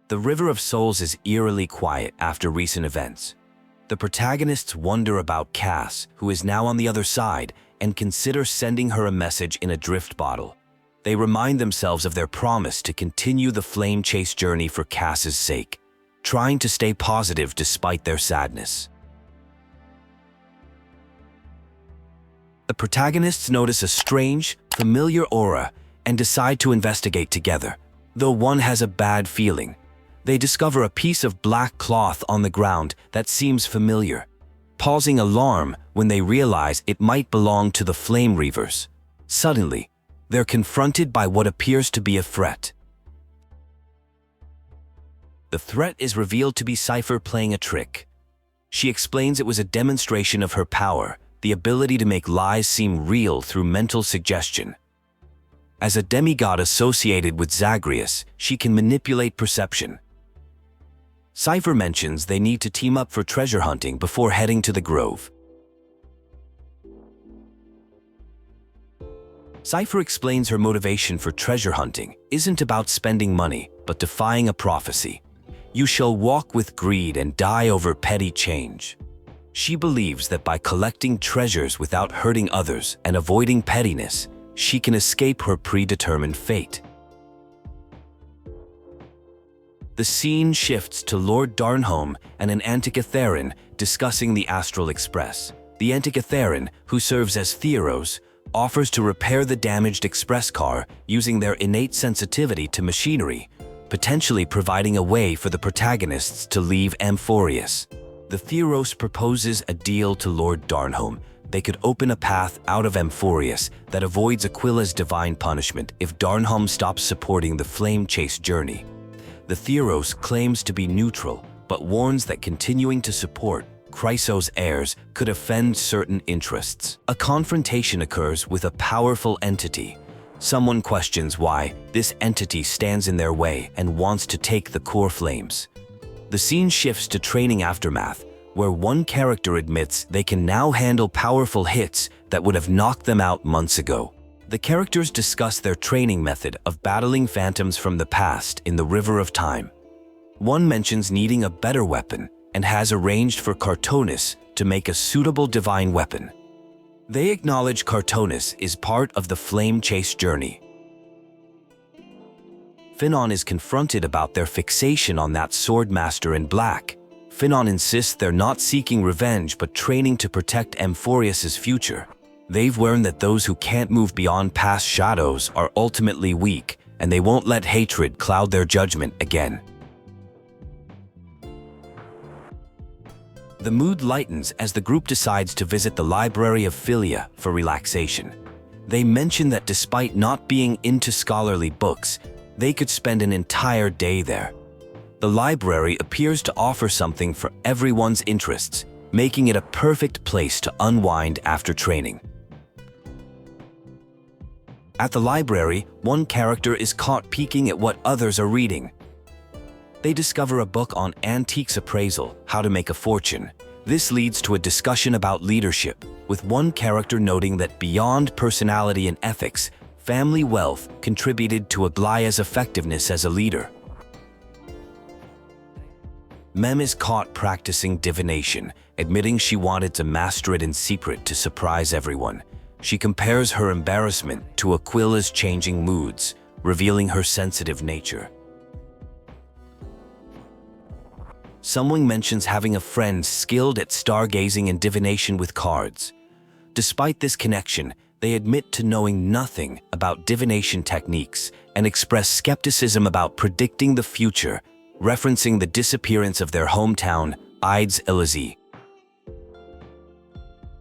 The River of Souls is eerily quiet after recent events. The protagonists wonder about Cass, who is now on the other side, and consider sending her a message in a drift bottle. They remind themselves of their promise to continue the flame chase journey for Cass's sake, trying to stay positive despite their sadness. The protagonists notice a strange, familiar aura and decide to investigate together. Though one has a bad feeling, they discover a piece of black cloth on the ground that seems familiar, causing alarm when they realize it might belong to the Flame Reavers. Suddenly, they're confronted by what appears to be a threat. The threat is revealed to be Cypher playing a trick. She explains it was a demonstration of her power, the ability to make lies seem real through mental suggestion. As a demigod associated with Zagreus, she can manipulate perception. Cypher mentions they need to team up for treasure hunting before heading to the grove. Cypher explains her motivation for treasure hunting isn't about spending money, but defying a prophecy. You shall walk with greed and die over petty change. She believes that by collecting treasures without hurting others and avoiding pettiness, she can escape her predetermined fate. The scene shifts to Lord Darnholm and an Antikytheran discussing the Astral Express. The Antikytheran, who serves as Theros, offers to repair the damaged express car using their innate sensitivity to machinery, potentially providing a way for the protagonists to leave Amphorius. The Theros proposes a deal to Lord Darnholm. They could open a path out of Amphorius that avoids Aquila's divine punishment if Darnholm stops supporting the flame chase journey. The Theros claims to be neutral, but warns that continuing to support Krysos' heirs could offend certain interests. A confrontation occurs with a powerful entity. Someone questions why this entity stands in their way and wants to take the core flames. The scene shifts to training aftermath, where one character admits they can now handle powerful hits that would have knocked them out months ago. The characters discuss their training method of battling phantoms from the past in the River of Time. One mentions needing a better weapon and has arranged for Cartonis to make a suitable divine weapon. They acknowledge Cartonis is part of the flame chase journey. Finan is confronted about their fixation on that swordmaster in black. Finan insists they're not seeking revenge but training to protect Amphorius' future. They've learned that those who can't move beyond past shadows are ultimately weak, and they won't let hatred cloud their judgment again. The mood lightens as the group decides to visit the Library of Philia for relaxation. They mention that despite not being into scholarly books, they could spend an entire day there. The library appears to offer something for everyone's interests, making it a perfect place to unwind after training. At the library, one character is caught peeking at what others are reading. They discover a book on antiques appraisal, how to make a fortune. This leads to a discussion about leadership, with one character noting that beyond personality and ethics, family wealth contributed to Aglaia's effectiveness as a leader. Mem is caught practicing divination, admitting she wanted to master it in secret to surprise everyone. She compares her embarrassment to Aquila's changing moods, revealing her sensitive nature. Someone mentions having a friend skilled at stargazing and divination with cards. Despite this connection, they admit to knowing nothing about divination techniques and express skepticism about predicting the future, referencing the disappearance of their hometown, Ides Elysiae.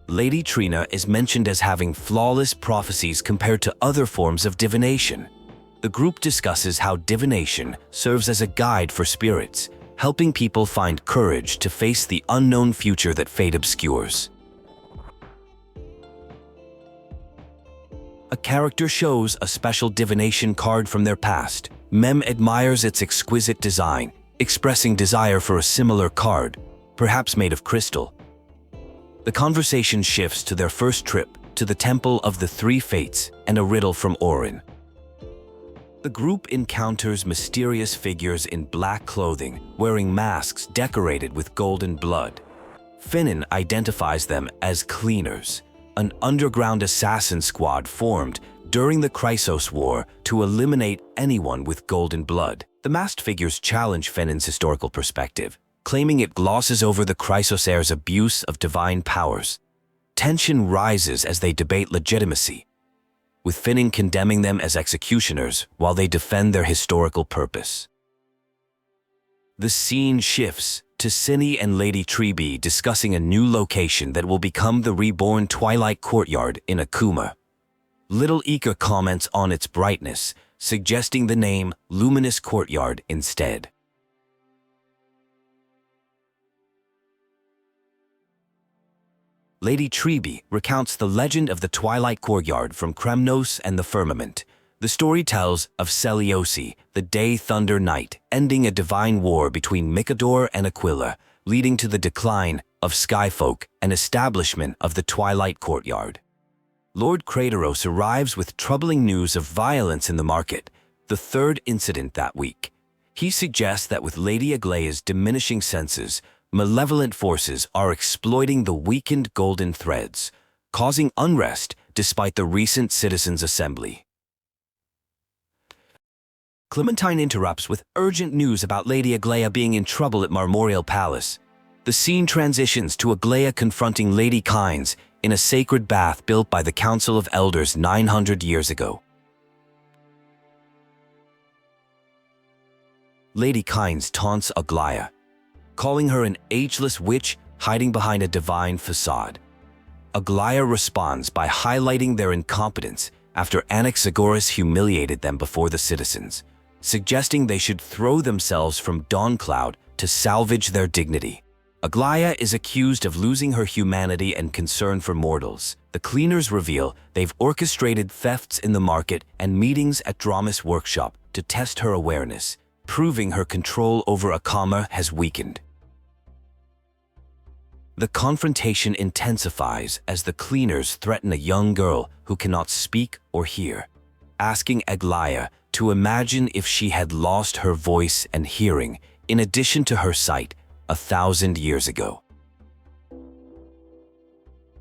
Lady Trina is mentioned as having flawless prophecies compared to other forms of divination. The group discusses how divination serves as a guide for spirits, helping people find courage to face the unknown future that fate obscures. A character shows a special divination card from their past. Mem admires its exquisite design, expressing desire for a similar card, perhaps made of crystal. The conversation shifts to their first trip to the Temple of the Three Fates and a riddle from Orin. The group encounters mysterious figures in black clothing, wearing masks decorated with golden blood. Finan identifies them as Cleaners, an underground assassin squad formed during the Krysos War to eliminate anyone with golden blood. The masked figures challenge Finan's historical perspective, claiming it glosses over the Krysos heir's abuse of divine powers. Tension rises as they debate legitimacy, with Finan condemning them as executioners while they defend their historical purpose. The scene shifts to Cinny and Lady Treby discussing a new location that will become the Reborn Twilight Courtyard in Akama. Little Ika comments on its brightness, suggesting the name Luminous Courtyard instead. Lady Treby recounts the legend of the Twilight Courtyard from Kremnos and the Firmament. The story tells of Seliosi, the Day Thunder Knight, ending a divine war between Mikador and Aquila, leading to the decline of Skyfolk and establishment of the Twilight Courtyard. Lord Kratos arrives with troubling news of violence in the market, the third incident that week. He suggests that with Lady Aglaia's diminishing senses, malevolent forces are exploiting the weakened golden threads, causing unrest despite the recent citizens' assembly. Clementine interrupts with urgent news about Lady Aglaia being in trouble at Marmoreal Palace. The scene transitions to Aglaia confronting Lady Kynes in a sacred bath built by the Council of Elders 900 years ago. Lady Kynes taunts Aglaia, calling her an ageless witch hiding behind a divine facade. Aglaia responds by highlighting their incompetence after Anaxagoras humiliated them before the citizens, suggesting they should throw themselves from Dawncloud to salvage their dignity. Aglaia is accused of losing her humanity and concern for mortals. The Cleaners reveal they've orchestrated thefts in the market and meetings at Dramas' workshop to test her awareness, proving her control over Akama has weakened. The confrontation intensifies as the Cleaners threaten a young girl who cannot speak or hear, asking Aglaia to imagine if she had lost her voice and hearing in addition to her sight 1,000 years ago.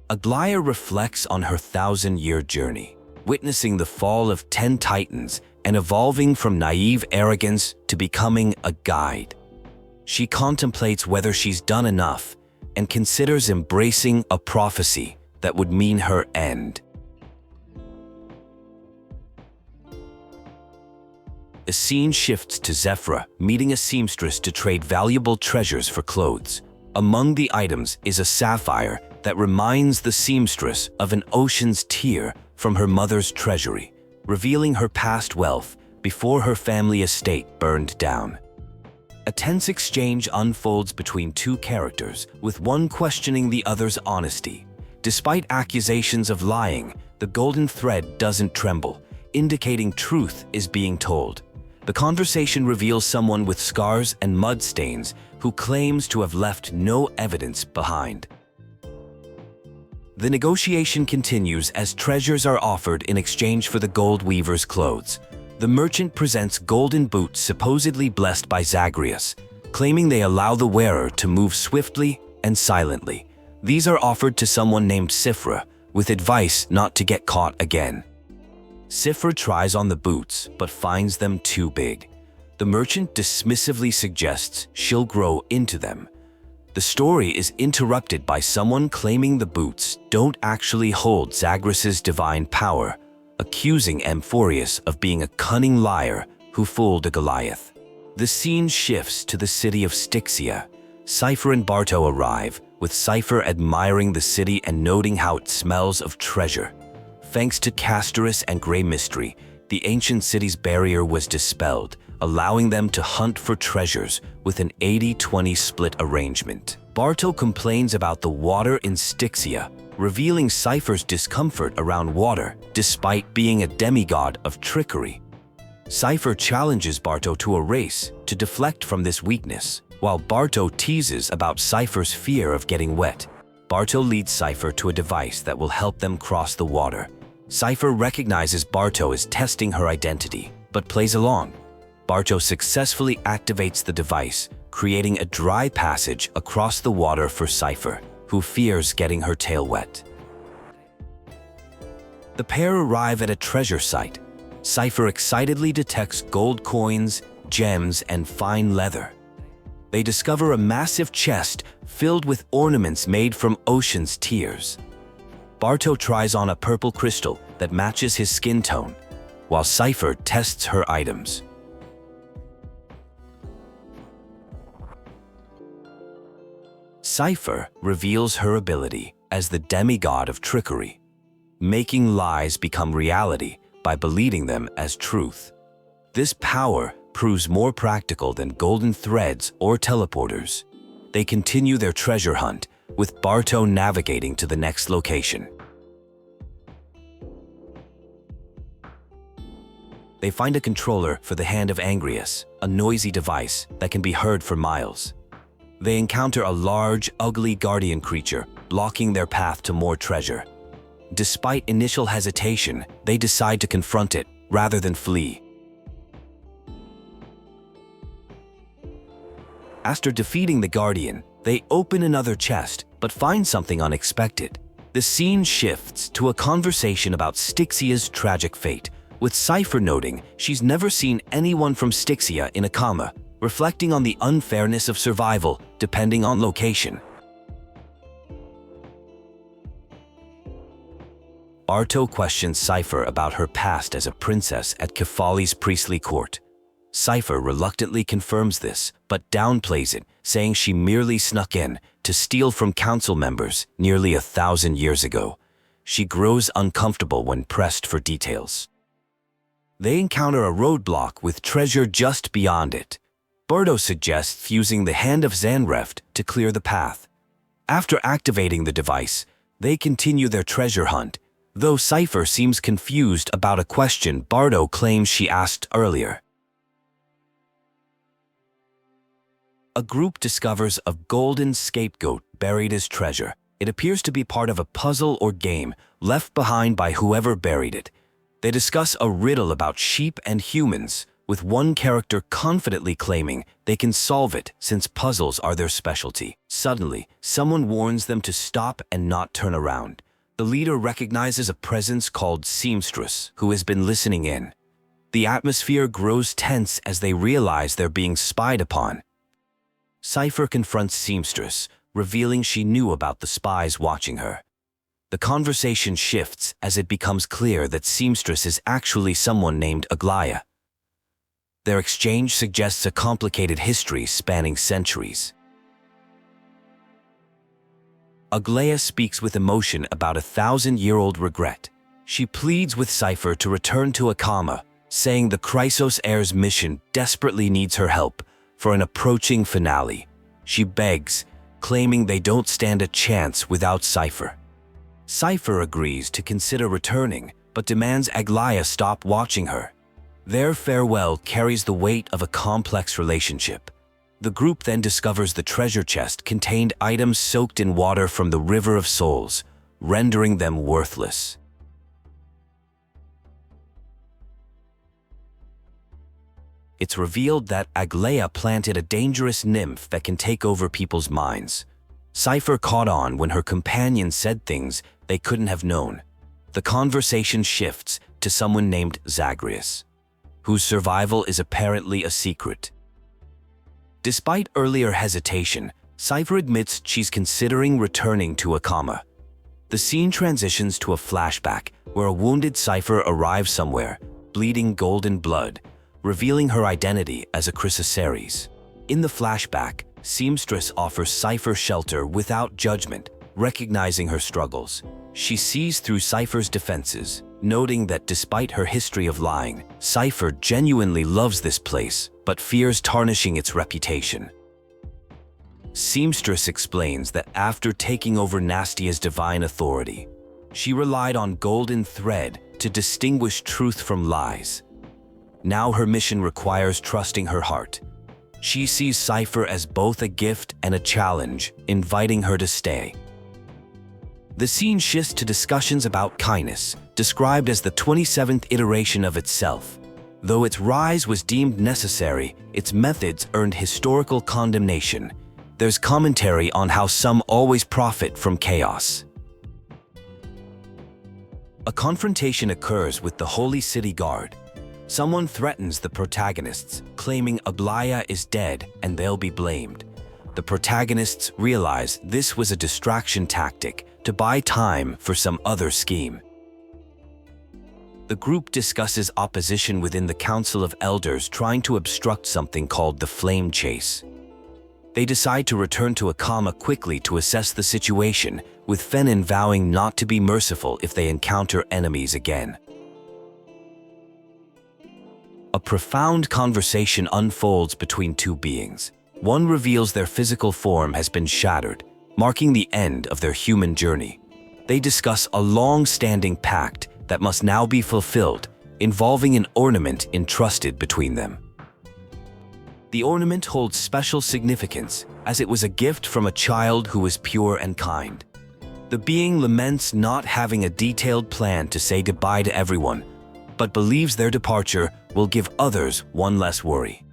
Aglaia reflects on her 1,000-year journey, witnessing the fall of 10 titans and evolving from naive arrogance to becoming a guide. She contemplates whether she's done enough and considers embracing a prophecy that would mean her end. The scene shifts to Zephyra meeting a seamstress to trade valuable treasures for clothes. Among the items is a sapphire that reminds the seamstress of an ocean's tear from her mother's treasury, revealing her past wealth before her family estate burned down. A tense exchange unfolds between two characters, with one questioning the other's honesty. Despite accusations of lying, the golden thread doesn't tremble, indicating truth is being told. The conversation reveals someone with scars and mud stains who claims to have left no evidence behind. The negotiation continues as treasures are offered in exchange for the gold weaver's clothes. The merchant presents golden boots supposedly blessed by Zagreus, claiming they allow the wearer to move swiftly and silently. These are offered to someone named Cipher, with advice not to get caught again. Cipher tries on the boots, but finds them too big. The merchant dismissively suggests she'll grow into them. The story is interrupted by someone claiming the boots don't actually hold Zagreus's divine power, accusing Amphorius of being a cunning liar who fooled a Goliath. The scene shifts to the city of Styxia. Cypher and Barto arrive, with Cypher admiring the city and noting how it smells of treasure. Thanks to Castorus and Grey Mystery, the ancient city's barrier was dispelled, allowing them to hunt for treasures with an 80-20 split arrangement. Barto complains about the water in Styxia, revealing Cypher's discomfort around water despite being a demigod of trickery. Cypher challenges Barto to a race to deflect from this weakness, while Barto teases about Cypher's fear of getting wet. Barto leads Cypher to a device that will help them cross the water. Cypher recognizes Barto as testing her identity, but plays along. Barto successfully activates the device, creating a dry passage across the water for Cypher, who fears getting her tail wet. The pair arrive at a treasure site. Cypher excitedly detects gold coins, gems, and fine leather. They discover a massive chest filled with ornaments made from ocean's tears. Barto tries on a purple crystal that matches his skin tone, while Cypher tests her items. Cypher reveals her ability as the demigod of trickery, making lies become reality by believing them as truth. This power proves more practical than golden threads or teleporters. They continue their treasure hunt, with Barto navigating to the next location. They find a controller for the Hand of Angrius, a noisy device that can be heard for miles. They encounter a large, ugly guardian creature, blocking their path to more treasure. Despite initial hesitation, they decide to confront it rather than flee. After defeating the Guardian, they open another chest, but find something unexpected. The scene shifts to a conversation about Styxia's tragic fate, with Cypher noting she's never seen anyone from Styxia in Akama, reflecting on the unfairness of survival depending on location. Barto questions Cypher about her past as a princess at Kefali's priestly court. Cypher reluctantly confirms this, but downplays it, saying she merely snuck in to steal from council members nearly 1,000 years ago. She grows uncomfortable when pressed for details. They encounter a roadblock with treasure just beyond it. Barto suggests using the Hand of Zanreft to clear the path. After activating the device, they continue their treasure hunt, though Cypher seems confused about a question Barto claims she asked earlier. A group discovers a golden scapegoat buried as treasure. It appears to be part of a puzzle or game left behind by whoever buried it. They discuss a riddle about sheep and humans, with one character confidently claiming they can solve it since puzzles are their specialty. Suddenly, someone warns them to stop and not turn around. The leader recognizes a presence called Seamstress, who has been listening in. The atmosphere grows tense as they realize they're being spied upon. Cypher confronts Seamstress, revealing she knew about the spies watching her. The conversation shifts as it becomes clear that Seamstress is actually someone named Aglaia. Their exchange suggests a complicated history spanning centuries. Aglaia speaks with emotion about a 1,000-year-old regret. She pleads with Cypher to return to Akama, saying the Krysos heir's mission desperately needs her help for an approaching finale. She begs, claiming they don't stand a chance without Cypher. Cypher agrees to consider returning, but demands Aglaia stop watching her. Their farewell carries the weight of a complex relationship. The group then discovers the treasure chest contained items soaked in water from the River of Souls, rendering them worthless. It's revealed that Aglaia planted a dangerous nymph that can take over people's minds. Cypher caught on when her companion said things they couldn't have known. The conversation shifts to someone named Zagreus, whose survival is apparently a secret. Despite earlier hesitation, Cypher admits she's considering returning to Akama. The scene transitions to a flashback where a wounded Cypher arrives somewhere, bleeding golden blood, revealing her identity as a Krysos. In the flashback, Seamstress offers Cypher shelter without judgment, recognizing her struggles. She sees through Cypher's defenses, noting that despite her history of lying, Cypher genuinely loves this place, but fears tarnishing its reputation. Seamstress explains that after taking over Nastia's divine authority, she relied on golden thread to distinguish truth from lies. Now her mission requires trusting her heart. She sees Cypher as both a gift and a challenge, inviting her to stay. The scene shifts to discussions about Kynes, described as the 27th iteration of itself. Though its rise was deemed necessary, its methods earned historical condemnation. There's commentary on how some always profit from chaos. A confrontation occurs with the Holy City Guard. Someone threatens the protagonists, claiming Aglaia is dead and they'll be blamed. The protagonists realize this was a distraction tactic to buy time for some other scheme. The group discusses opposition within the Council of Elders trying to obstruct something called the Flame Chase. They decide to return to Akama quickly to assess the situation, with Finan vowing not to be merciful if they encounter enemies again. A profound conversation unfolds between two beings. One reveals their physical form has been shattered, marking the end of their human journey. They discuss a long-standing pact that must now be fulfilled, involving an ornament entrusted between them. The ornament holds special significance, as it was a gift from a child who was pure and kind. The being laments not having a detailed plan to say goodbye to everyone, but believes their departure will give others one less worry.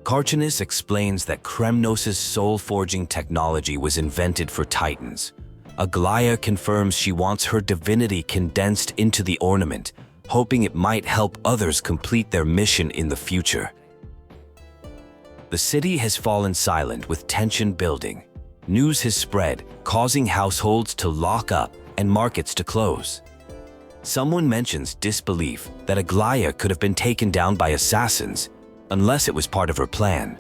Kynes explains that Kremnos' soul-forging technology was invented for Titans. Aglaia confirms she wants her divinity condensed into the ornament, hoping it might help others complete their mission in the future. The city has fallen silent with tension building. News has spread, causing households to lock up and markets to close. Someone mentions disbelief that Aglaia could have been taken down by assassins, unless it was part of her plan.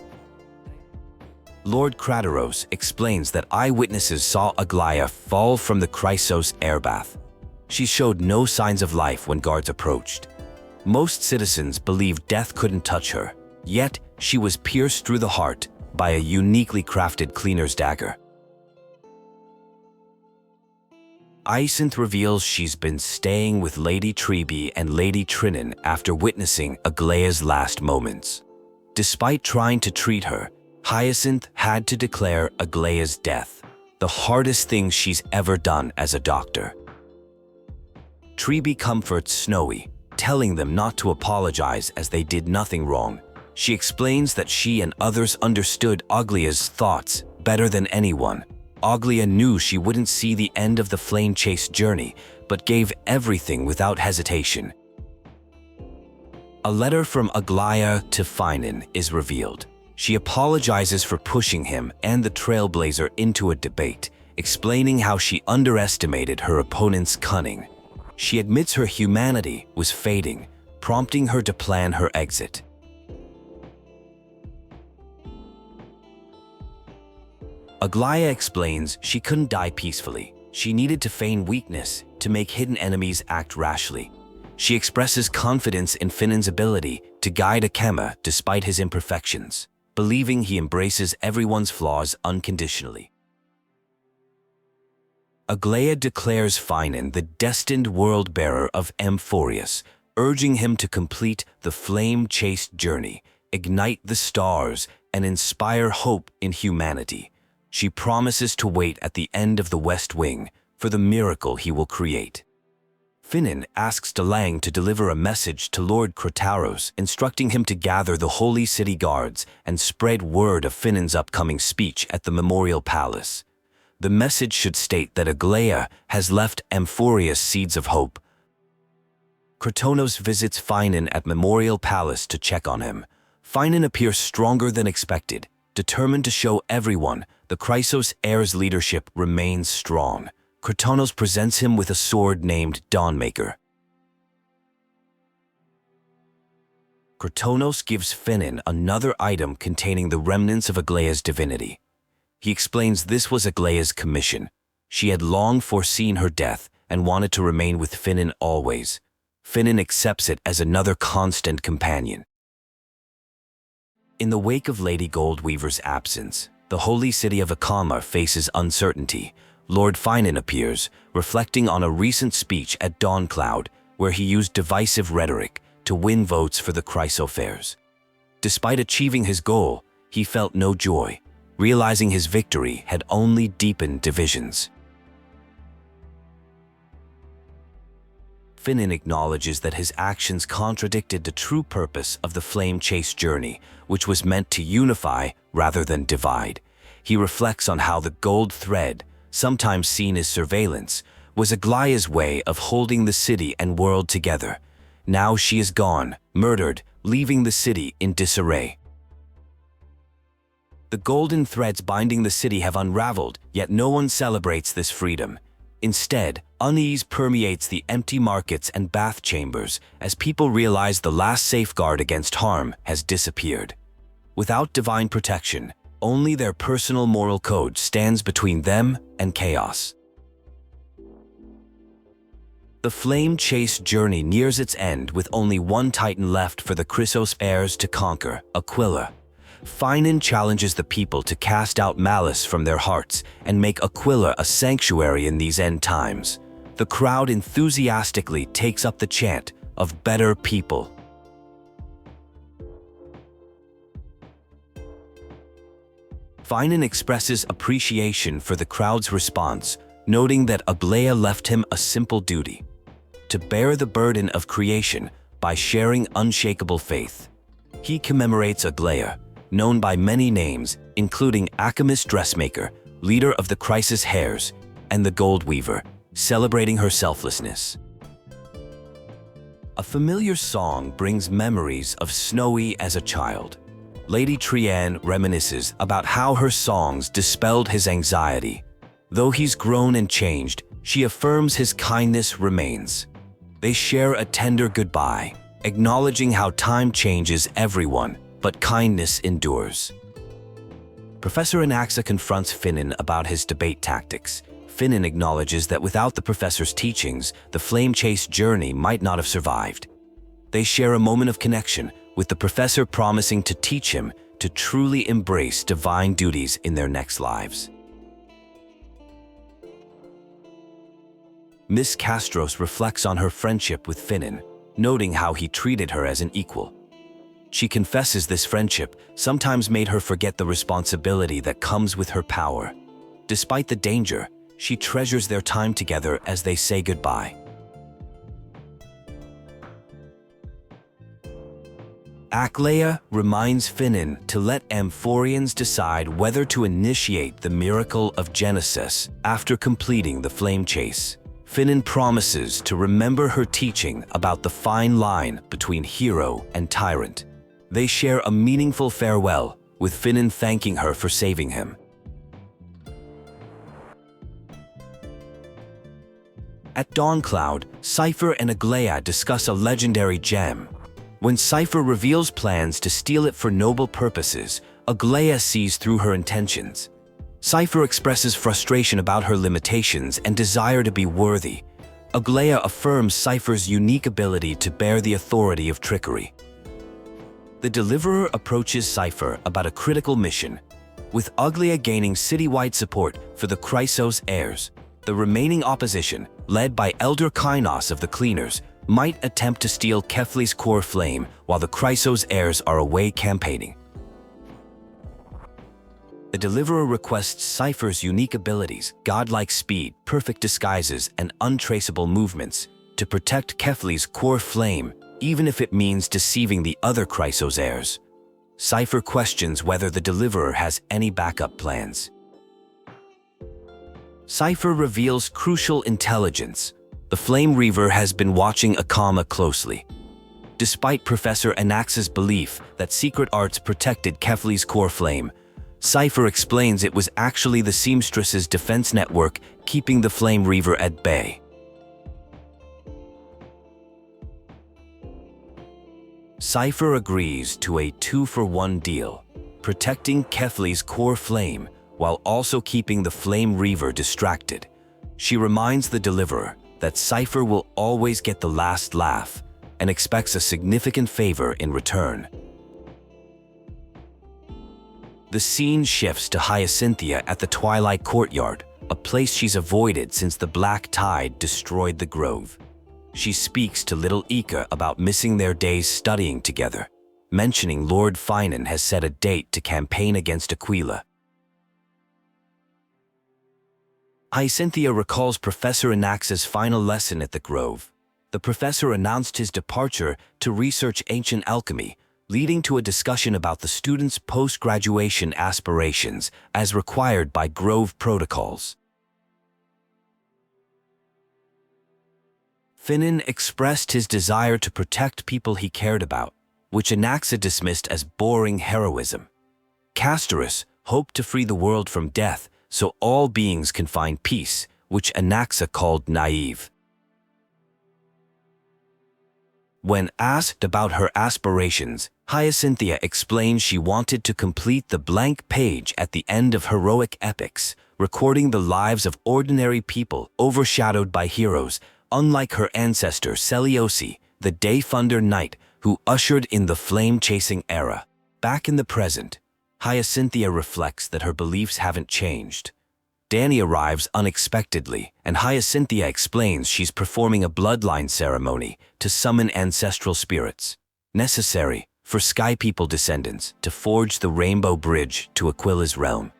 Lord Krysos explains that eyewitnesses saw Aglaia fall from the Krysos Airbath. She showed no signs of life when guards approached. Most citizens believed death couldn't touch her, yet she was pierced through the heart by a uniquely crafted cleaner's dagger. Hyacinthia reveals she's been staying with Lady Treebe and Lady Trinan after witnessing Aglaia's last moments. Despite trying to treat her, Hyacinthia had to declare Aglaia's death, the hardest thing she's ever done as a doctor. Treebe comforts Snowy, telling them not to apologize as they did nothing wrong. She explains that she and others understood Aglaia's thoughts better than anyone. Aglaia knew she wouldn't see the end of the flame chase journey, but gave everything without hesitation. A letter from Aglaia to Finan is revealed. She apologizes for pushing him and the Trailblazer into a debate, explaining how she underestimated her opponent's cunning. She admits her humanity was fading, prompting her to plan her exit. Aglaia explains she couldn't die peacefully. She needed to feign weakness to make hidden enemies act rashly. She expresses confidence in Finan's ability to guide Akama despite his imperfections, believing he embraces everyone's flaws unconditionally. Aglaia declares Finan the destined world-bearer of Amphorius, urging him to complete the flame-chased journey, ignite the stars, and inspire hope in humanity. She promises to wait at the end of the West Wing for the miracle he will create. Finan asks Darnholm to deliver a message to Lord Krysos, instructing him to gather the Holy City Guards and spread word of Finan's upcoming speech at the Memorial Palace. The message should state that Aglaia has left Amphorius seeds of hope. Krysos visits Finan at Memorial Palace to check on him. Finan appears stronger than expected, determined to show everyone the Krysos heir's leadership remains strong. Krysos presents him with a sword named Dawnmaker. Krysos gives Finan another item containing the remnants of Aglaia's divinity. He explains this was Aglaia's commission. She had long foreseen her death and wanted to remain with Finan always. Finan accepts it as another constant companion. In the wake of Lady Goldweaver's absence, the holy city of Akama faces uncertainty. Lord Finan appears, reflecting on a recent speech at Dawncloud, where he used divisive rhetoric to win votes for the Krysos. Despite achieving his goal, he felt no joy, realizing his victory had only deepened divisions. Finan acknowledges that his actions contradicted the true purpose of the flame chase journey, which was meant to unify rather than divide. He reflects on how the gold thread, sometimes seen as surveillance, was Aglaia's way of holding the city and world together. Now she is gone, murdered, leaving the city in disarray. The golden threads binding the city have unraveled, yet no one celebrates this freedom. Instead, unease permeates the empty markets and bath chambers as people realize the last safeguard against harm has disappeared. Without divine protection, only their personal moral code stands between them and chaos. The flame chase journey nears its end with only one titan left for the Krysos heirs to conquer, Aquila. Finan challenges the people to cast out malice from their hearts and make Aquila a sanctuary in these end times. The crowd enthusiastically takes up the chant of better people. Finan expresses appreciation for the crowd's response, noting that Aglaia left him a simple duty: to bear the burden of creation by sharing unshakable faith. He commemorates Aglaia, known by many names, including Akama's dressmaker, leader of the Krysos heirs, and the Gold Weaver, celebrating her selflessness. A familiar song brings memories of Snowy as a child. Lady Trian reminisces about how her songs dispelled his anxiety. Though he's grown and changed, she affirms his kindness remains. They share a tender goodbye, acknowledging how time changes everyone, but kindness endures. Professor Anaxa confronts Finan about his debate tactics. Finan acknowledges that without the professor's teachings, the flame chase journey might not have survived. They share a moment of connection, with the professor promising to teach him to truly embrace divine duties in their next lives. Miss Castros reflects on her friendship with Finan, noting how he treated her as an equal. She confesses this friendship sometimes made her forget the responsibility that comes with her power. Despite the danger, she treasures their time together as they say goodbye. Aglaya reminds Finan to let Amphorians decide whether to initiate the miracle of Genesis after completing the flame chase. Finan promises to remember her teaching about the fine line between hero and tyrant. They share a meaningful farewell, with Finan thanking her for saving him. At Dawncloud, Cypher and Aglaia discuss a legendary gem. When Cypher reveals plans to steal it for noble purposes, Aglaia sees through her intentions. Cypher expresses frustration about her limitations and desire to be worthy. Aglaia affirms Cypher's unique ability to bear the authority of trickery. The Deliverer approaches Cypher about a critical mission, with Aglaia gaining citywide support for the Krysos heirs. The remaining opposition, led by Elder Kynes of the Cleaners, might attempt to steal Kefli's core flame while the Krysos heirs are away campaigning. The Deliverer requests Cypher's unique abilities, godlike speed, perfect disguises, and untraceable movements, to protect Kefli's core flame, even if it means deceiving the other Krysos heirs. Cypher questions whether the Deliverer has any backup plans. Cypher reveals crucial intelligence. The Flame Reaver has been watching Akama closely. Despite Professor Anaxa's belief that secret arts protected Kefli's core flame, Cypher explains it was actually the Seamstress's defense network keeping the Flame Reaver at bay. Cypher agrees to a 2-for-1 deal, protecting Kefli's core flame while also keeping the Flame Reaver distracted. She reminds the Deliverer that Cypher will always get the last laugh and expects a significant favor in return. The scene shifts to Hyacinthia at the Twilight Courtyard, a place she's avoided since the Black Tide destroyed the grove. She speaks to little Ika about missing their days studying together, mentioning Lord Finan has set a date to campaign against Aquila. Hyacinthia recalls Professor Anaxa's final lesson at the grove. the professor announced his departure to research ancient alchemy, leading to a discussion about the students' post-graduation aspirations as required by Grove protocols. Finan expressed his desire to protect people he cared about, which Anaxa dismissed as boring heroism. Castorus hoped to free the world from death so all beings can find peace, which Anaxa called naive. When asked about her aspirations, Hyacinthia explained she wanted to complete the blank page at the end of heroic epics, recording the lives of ordinary people overshadowed by heroes, unlike her ancestor Seliosi, the Dayfunder Knight who ushered in the flame-chasing era. Back in the present, Hyacinthia reflects that her beliefs haven't changed. Danny arrives unexpectedly, and Hyacinthia explains she's performing a bloodline ceremony to summon ancestral spirits, necessary for Sky People descendants to forge the Rainbow Bridge to Aquila's realm.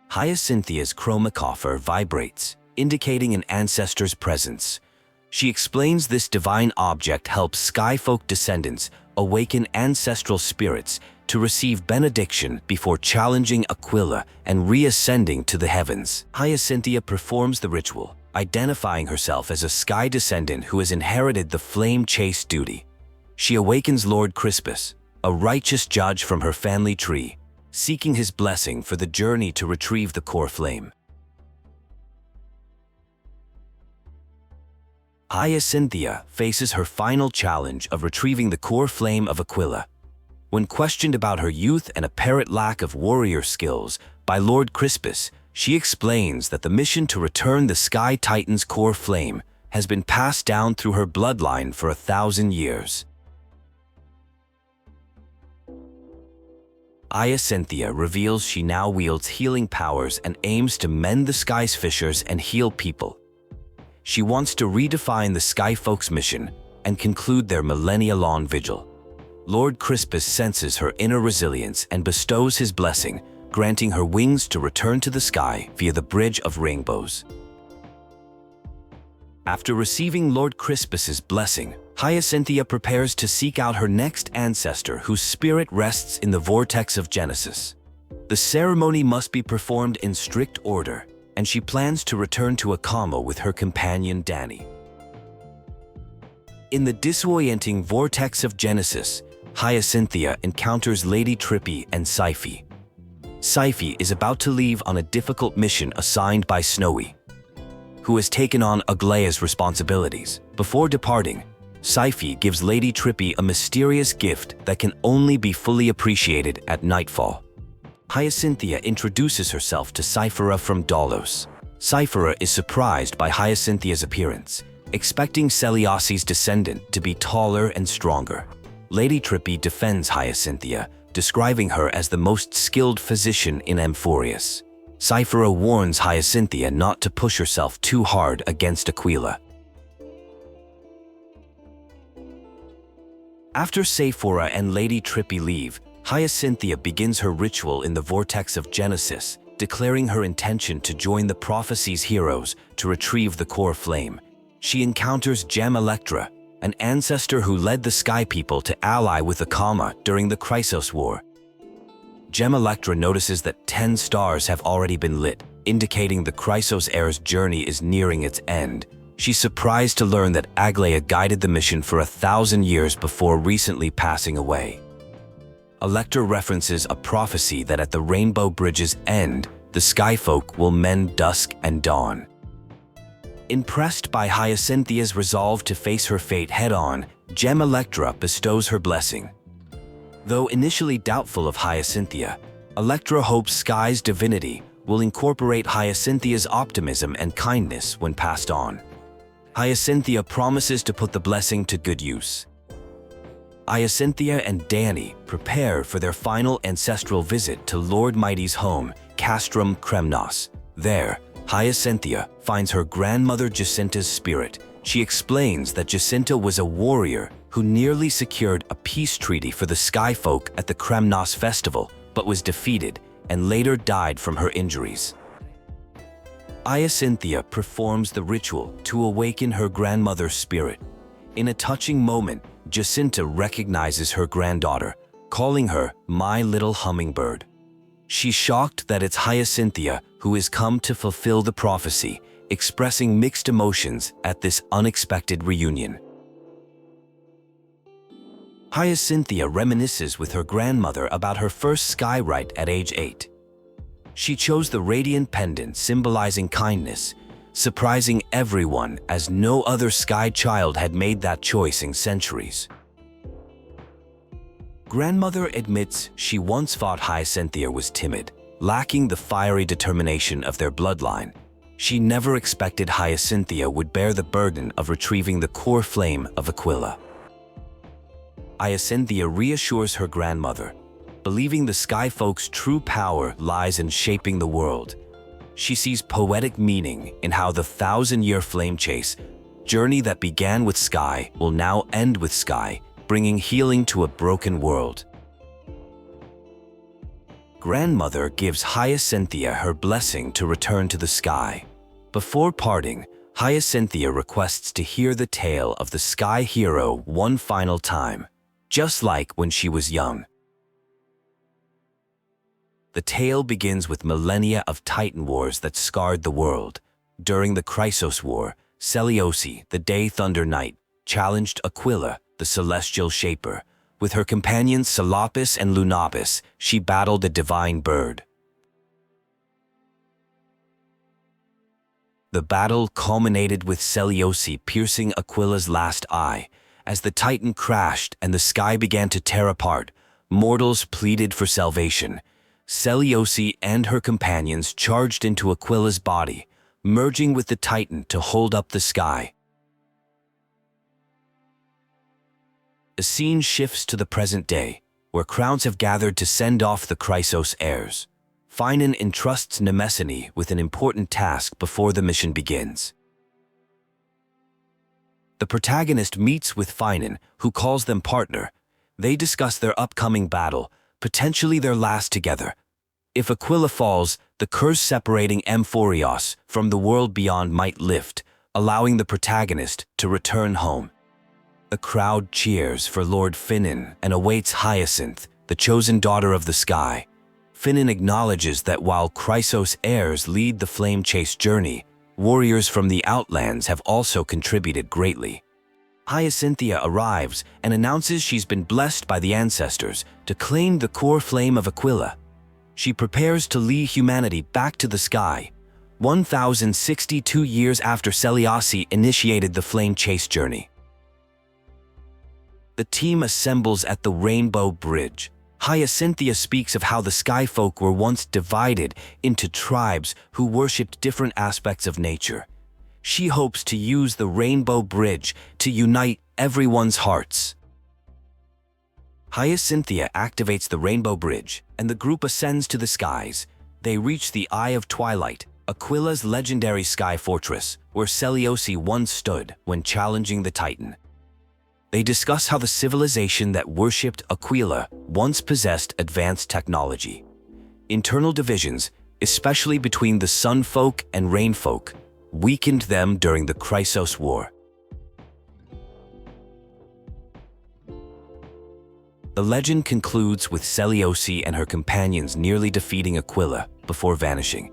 Hyacinthea's chromacopher vibrates, indicating an ancestor's presence. She explains this divine object helps Skyfolk descendants awaken ancestral spirits to receive benediction before challenging Aquila and reascending to the heavens. Hyacinthia performs the ritual, identifying herself as a sky descendant who has inherited the flame chase duty. She awakens Lord Crispus, a righteous judge from her family tree, seeking his blessing for the journey to retrieve the core flame. Hyacinthia faces her final challenge of retrieving the core flame of Aquila. When questioned about her youth and apparent lack of warrior skills by Lord Crispus, she explains that the mission to return the Sky Titan's core flame has been passed down through her bloodline for 1,000 years. Hyacinthia reveals she now wields healing powers and aims to mend the sky's fissures and heal people. She wants to redefine the Skyfolk's mission and conclude their millennia-long vigil. Lord Crispus senses her inner resilience and bestows his blessing, granting her wings to return to the sky via the Bridge of Rainbows. After receiving Lord Crispus's blessing, Hyacinthia prepares to seek out her next ancestor whose spirit rests in the Vortex of Genesis. The ceremony must be performed in strict order, and she plans to return to Akama with her companion Danny. In the disorienting Vortex of Genesis, Hyacinthia encounters Lady Trippy and Cypher. Cypher is about to leave on a difficult mission assigned by Snowy, who has taken on Aglaia's responsibilities. Before departing, Cypher gives Lady Trippy a mysterious gift that can only be fully appreciated at nightfall. Hyacinthia introduces herself to Cypher from Dalos. Cypher is surprised by Hyacinthea's appearance, expecting Seliosi's descendant to be taller and stronger. Lady Trippy defends Hyacinthia, describing her as the most skilled physician in Amphorius. Cypher warns Hyacinthia not to push herself too hard against Aquila. After Sephora and Lady Trippy leave, Hyacinthia begins her ritual in the Vortex of Genesis, declaring her intention to join the prophecy's heroes to retrieve the core flame. She encounters Gem Electra, an ancestor who led the Sky People to ally with Akama during the Krysos War. Gem Electra notices that 10 stars have already been lit, indicating the Krysos heir's journey is nearing its end. She's surprised to learn that Aglaia guided the mission for 1,000 years before recently passing away. Electra references a prophecy that at the Rainbow Bridge's end, the Skyfolk will mend dusk and dawn. Impressed by Hyacinthea's resolve to face her fate head-on, Gem Electra bestows her blessing. Though initially doubtful of Hyacinthia, Electra hopes Sky's divinity will incorporate Hyacinthea's optimism and kindness when passed on. Hyacinthia promises to put the blessing to good use. Hyacinthia and Danny prepare for their final ancestral visit to Lord Mighty's home, Castrum Kremnos. There, Hyacinthia finds her grandmother Jacinta's spirit. She explains that Jacinta was a warrior who nearly secured a peace treaty for the Skyfolk at the Kremnos festival, but was defeated and later died from her injuries. Hyacinthia performs the ritual to awaken her grandmother's spirit. In a touching moment, Jacinta recognizes her granddaughter, calling her "my little hummingbird." She's shocked that it's Hyacinthia who has come to fulfill the prophecy, expressing mixed emotions at this unexpected reunion. Hyacinthia reminisces with her grandmother about her first sky rite at age 8. She chose the radiant pendant symbolizing kindness, surprising everyone as no other sky child had made that choice in centuries. Grandmother admits she once thought Hyacinthia was timid, lacking the fiery determination of their bloodline. She never expected Hyacinthia would bear the burden of retrieving the core flame of Aquila. Hyacinthia reassures her grandmother, believing the Sky Folk's true power lies in shaping the world. She sees poetic meaning in how the 1,000-year flame chase journey that began with Sky will now end with Sky, bringing healing to a broken world. Grandmother gives Hyacinthia her blessing to return to the sky. Before parting, Hyacinthia requests to hear the tale of the Sky Hero one final time, just like when she was young. The tale begins with millennia of Titan wars that scarred the world. During the Krysos War, Seliosi, the Day Thunder Knight, challenged Aquila, the Celestial Shaper. With her companions Salopis and Lunapis, she battled a divine bird. The battle culminated with Seliosi piercing Aquila's last eye. As the Titan crashed and the sky began to tear apart, mortals pleaded for salvation. Seliosi and her companions charged into Aquila's body, merging with the Titan to hold up the sky. The scene shifts to the present day, where crowds have gathered to send off the Krysos heirs. Finan entrusts Mnemosyne with an important task before the mission begins. The protagonist meets with Finan, who calls them partner. They discuss their upcoming battle, potentially their last together. If Aquila falls, the curse separating Amphorios from the world beyond might lift, allowing the protagonist to return home. The crowd cheers for Lord Finan and awaits Hyacinth, the chosen daughter of the sky. Finan acknowledges that while Krysos heirs lead the flame chase journey, warriors from the Outlands have also contributed greatly. Hyacinthia arrives and announces she's been blessed by the ancestors to claim the core flame of Aquila. She prepares to lead humanity back to the sky, 1,062 years after Seliosi initiated the flame chase journey. The team assembles at the Rainbow Bridge. Hyacinthia speaks of how the Sky Folk were once divided into tribes who worshipped different aspects of nature. She hopes to use the Rainbow Bridge to unite everyone's hearts. Hyacinthia activates the Rainbow Bridge, and the group ascends to the skies. They reach the Eye of Twilight, Aquila's legendary sky fortress, where Seliosi once stood when challenging the Titan. They discuss how the civilization that worshipped Aquila once possessed advanced technology. Internal divisions, especially between the Sun Folk and Rain Folk, weakened them during the Krysos War. The legend concludes with Seliosi and her companions nearly defeating Aquila before vanishing.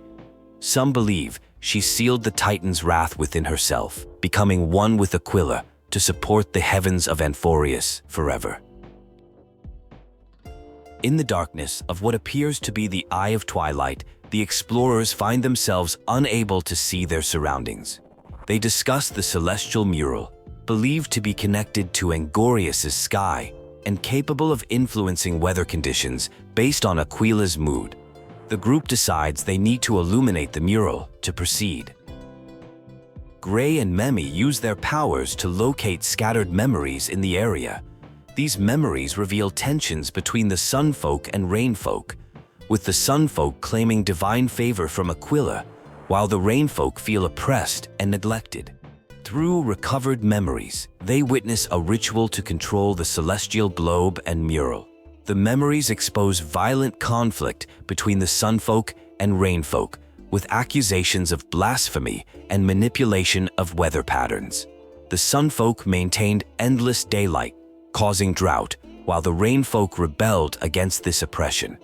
Some believe she sealed the Titan's wrath within herself, becoming one with Aquila to support the heavens of Amphorios forever. In the darkness of what appears to be the Eye of Twilight, the explorers find themselves unable to see their surroundings. They discuss the celestial mural, believed to be connected to Angorius's sky and capable of influencing weather conditions based on Aquila's mood. The group decides they need to illuminate the mural to proceed. Gray and Memi use their powers to locate scattered memories in the area. These memories reveal tensions between the Sun Folk and Rain Folk, with the Sun Folk claiming divine favor from Aquila, while the Rain Folk feel oppressed and neglected. Through recovered memories, they witness a ritual to control the celestial globe and mural. The memories expose violent conflict between the Sun Folk and Rain Folk, with accusations of blasphemy and manipulation of weather patterns. The Sunfolk maintained endless daylight, causing drought, while the Rainfolk rebelled against this oppression.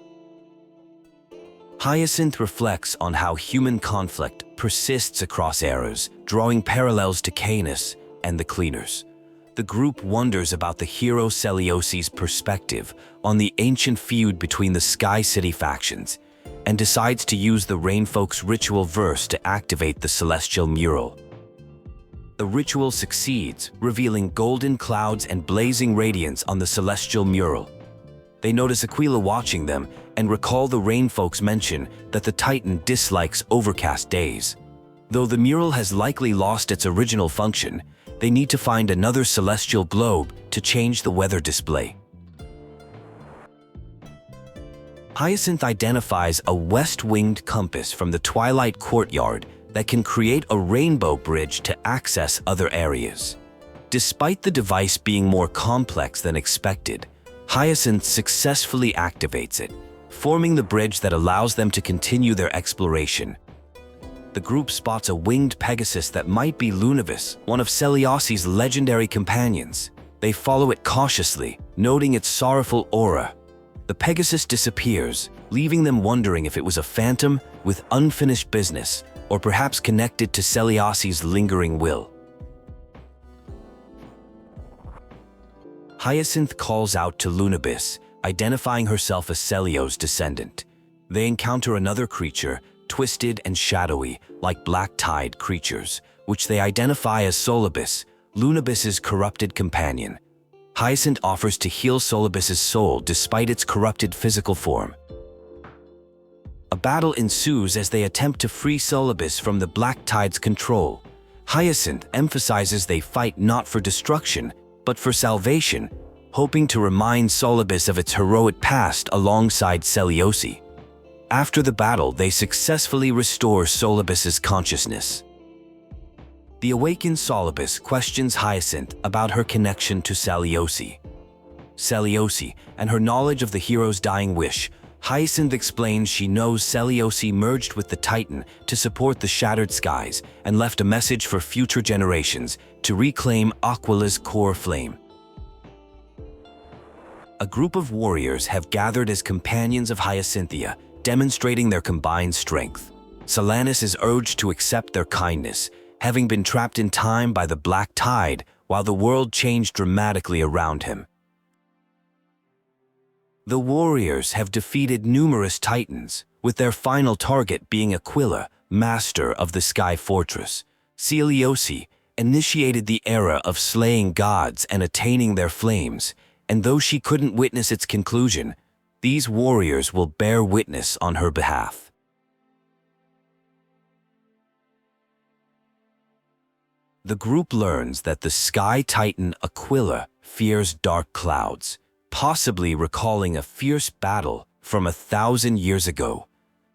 Hyacinth reflects on how human conflict persists across eras, drawing parallels to Kynes and the Cleaners. The group wonders about the hero Seliosi's perspective on the ancient feud between the Sky City factions, and decides to use the Rainfolk's ritual verse to activate the celestial mural. The ritual succeeds, revealing golden clouds and blazing radiance on the celestial mural. They notice Aquila watching them and recall the Rainfolk's mention that the Titan dislikes overcast days. Though the mural has likely lost its original function, they need to find another celestial globe to change the weather display. Hyacinth identifies a west-winged compass from the Twilight Courtyard that can create a rainbow bridge to access other areas. Despite the device being more complex than expected, Hyacinth successfully activates it, forming the bridge that allows them to continue their exploration. The group spots a winged Pegasus that might be Lunavis, one of Seliosi's legendary companions. They follow it cautiously, noting its sorrowful aura. The Pegasus disappears, leaving them wondering if it was a phantom with unfinished business, or perhaps connected to Seliosi's lingering will. Hyacinth calls out to Lunabis, identifying herself as Selio's descendant. They encounter another creature, twisted and shadowy, like black tide creatures, which they identify as Solibis, Lunabis's corrupted companion. Hyacinth offers to heal Solibis's soul despite its corrupted physical form. A battle ensues as they attempt to free Solibis from the Black Tide's control. Hyacinth emphasizes they fight not for destruction, but for salvation, hoping to remind Solibis of its heroic past alongside Seliosi. After the battle, they successfully restore Solibis's consciousness. The awakened Solibis questions Hyacinth about her connection to Seliosi and her knowledge of the hero's dying wish. Hyacinth explains she knows Seliosi merged with the Titan to support the shattered skies and left a message for future generations to reclaim Aquila's core flame. A group of warriors have gathered as companions of Hyacinthia, demonstrating their combined strength. Solanus is urged to accept their kindness, having been trapped in time by the Black Tide while the world changed dramatically around him. The warriors have defeated numerous titans, with their final target being Aquila, master of the Sky Fortress. Seliosi initiated the era of slaying gods and attaining their flames, and though she couldn't witness its conclusion, these warriors will bear witness on her behalf. The group learns that the Sky Titan Aquila fears dark clouds, possibly recalling a fierce battle from 1,000 years ago.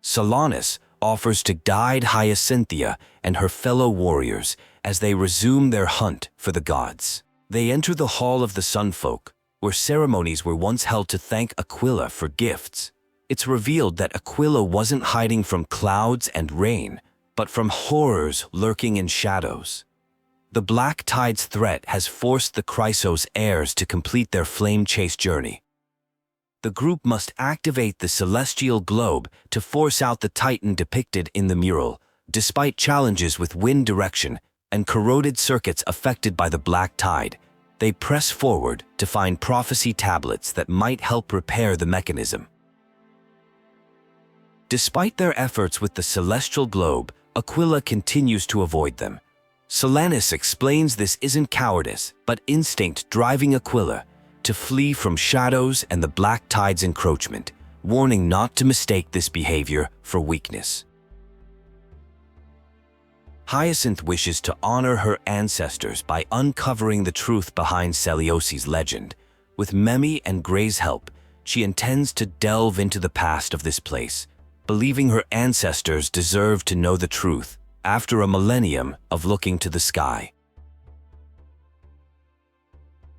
Solanus offers to guide Hyacinthia and her fellow warriors as they resume their hunt for the gods. They enter the Hall of the Sunfolk, where ceremonies were once held to thank Aquila for gifts. It's revealed that Aquila wasn't hiding from clouds and rain, but from horrors lurking in shadows. The Black Tide's threat has forced the Krysos heirs to complete their flame chase journey. The group must activate the celestial globe to force out the Titan depicted in the mural, despite challenges with wind direction and corroded circuits affected by the Black Tide. They press forward to find prophecy tablets that might help repair the mechanism. Despite their efforts with the celestial globe, Aquila continues to avoid them. Solanus explains this isn't cowardice, but instinct driving Aquila to flee from shadows and the Black Tide's encroachment, warning not to mistake this behavior for weakness. Hyacinth wishes to honor her ancestors by uncovering the truth behind Seliosi's legend. With Memi and Gray's help, she intends to delve into the past of this place, believing her ancestors deserve to know the truth after a millennium of looking to the sky.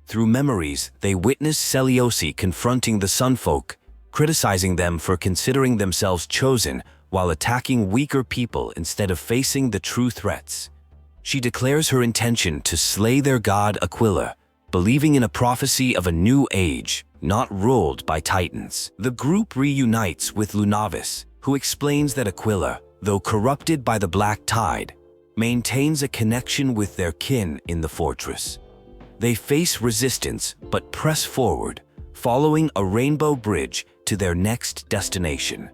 Through memories, they witness Seliosi confronting the Sunfolk, criticizing them for considering themselves chosen while attacking weaker people instead of facing the true threats. She declares her intention to slay their god Aquila, believing in a prophecy of a new age, not ruled by titans. The group reunites with Lunavis, who explains that Aquila, though corrupted by the Black Tide, maintains a connection with their kin in the fortress. They face resistance but press forward, following a rainbow bridge to their next destination.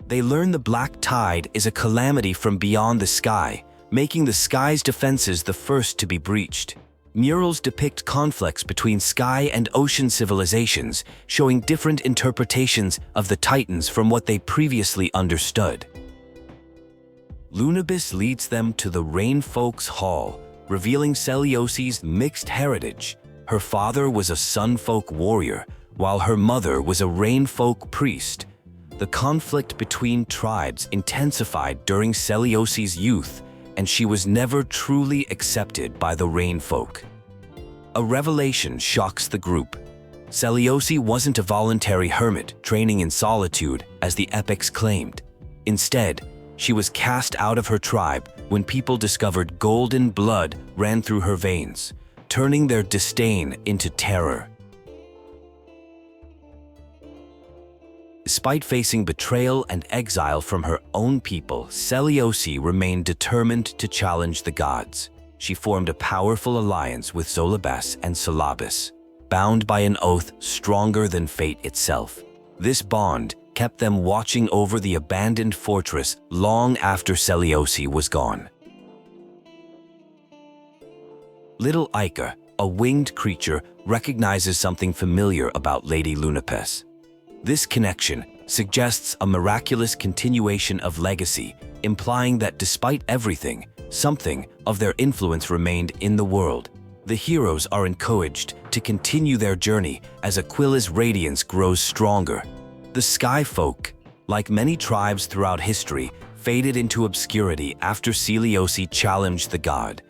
They learn the Black Tide is a calamity from beyond the sky, making the sky's defenses the first to be breached. Murals depict conflicts between sky and ocean civilizations, showing different interpretations of the Titans from what they previously understood. Lunabis leads them to the Rainfolk's Hall, revealing Seliosi's mixed heritage. Her father was a Sunfolk warrior, while her mother was a Rainfolk priest. The conflict between tribes intensified during Seliosi's youth, and she was never truly accepted by the Rainfolk. A revelation shocks the group. Seliosi wasn't a voluntary hermit training in solitude, as the epics claimed. Instead, she was cast out of her tribe when people discovered golden blood ran through her veins, turning their disdain into terror. Despite facing betrayal and exile from her own people, Seliosi remained determined to challenge the gods. She formed a powerful alliance with Zolabas and Salabas, bound by an oath stronger than fate itself. This bond kept them watching over the abandoned fortress long after Seliosi was gone. Little Ica, a winged creature, recognizes something familiar about Lady Lunapes. This connection suggests a miraculous continuation of legacy, implying that despite everything, something of their influence remained in the world. The heroes are encouraged to continue their journey as Aquila's radiance grows stronger. The Sky Folk, like many tribes throughout history, faded into obscurity after Seliosi challenged the god.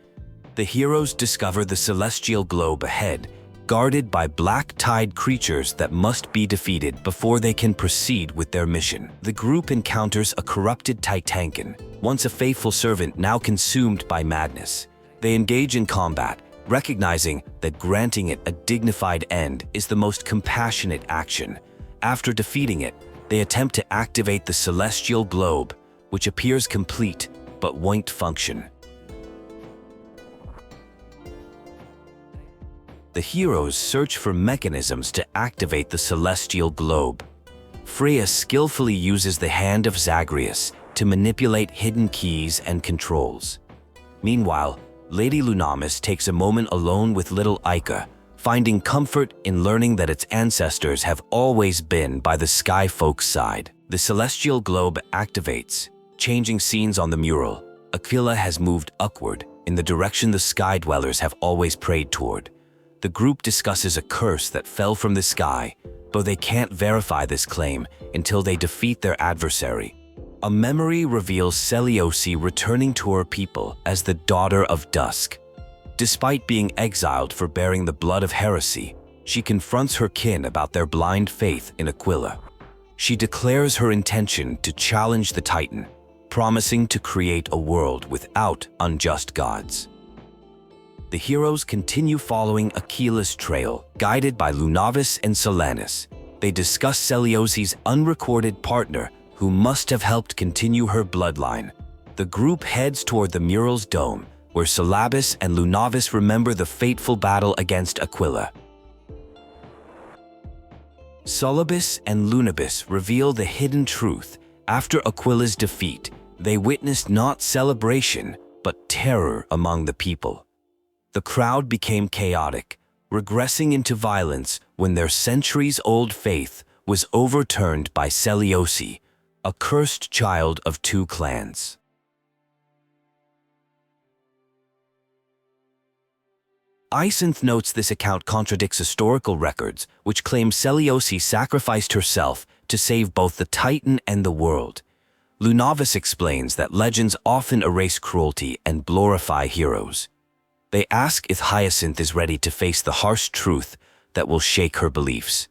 The heroes discover the celestial globe ahead, guarded by Black Tide creatures that must be defeated before they can proceed with their mission. The group encounters a corrupted Titankin, once a faithful servant now consumed by madness. They engage in combat, recognizing that granting it a dignified end is the most compassionate action. After defeating it, they attempt to activate the celestial globe, which appears complete but won't function. The heroes search for mechanisms to activate the celestial globe. Freya skillfully uses the hand of Zagreus to manipulate hidden keys and controls. Meanwhile, Lady Lunamis takes a moment alone with little Ica, finding comfort in learning that its ancestors have always been by the Sky Folk's side. The celestial globe activates, changing scenes on the mural. Aquila has moved upward in the direction the Sky Dwellers have always prayed toward. The group discusses a curse that fell from the sky, but they can't verify this claim until they defeat their adversary. A memory reveals Seliosi returning to her people as the Daughter of Dusk. Despite being exiled for bearing the blood of heresy, she confronts her kin about their blind faith in Aquila. She declares her intention to challenge the Titan, promising to create a world without unjust gods. The heroes continue following Aquila's trail, guided by Lunavis and Solanus. They discuss Seliosi's unrecorded partner, who must have helped continue her bloodline. The group heads toward the mural's dome, where Salabas and Lunavis remember the fateful battle against Aquila. Salabas and Lunabis reveal the hidden truth. After Aquila's defeat, they witnessed not celebration, but terror among the people. The crowd became chaotic, regressing into violence when their centuries-old faith was overturned by Seliosi, a cursed child of two clans. Hyacinthia notes this account contradicts historical records, which claim Seliosi sacrificed herself to save both the Titan and the world. Lunavis explains that legends often erase cruelty and glorify heroes. They ask if Hyacinthia is ready to face the harsh truth that will shake her beliefs.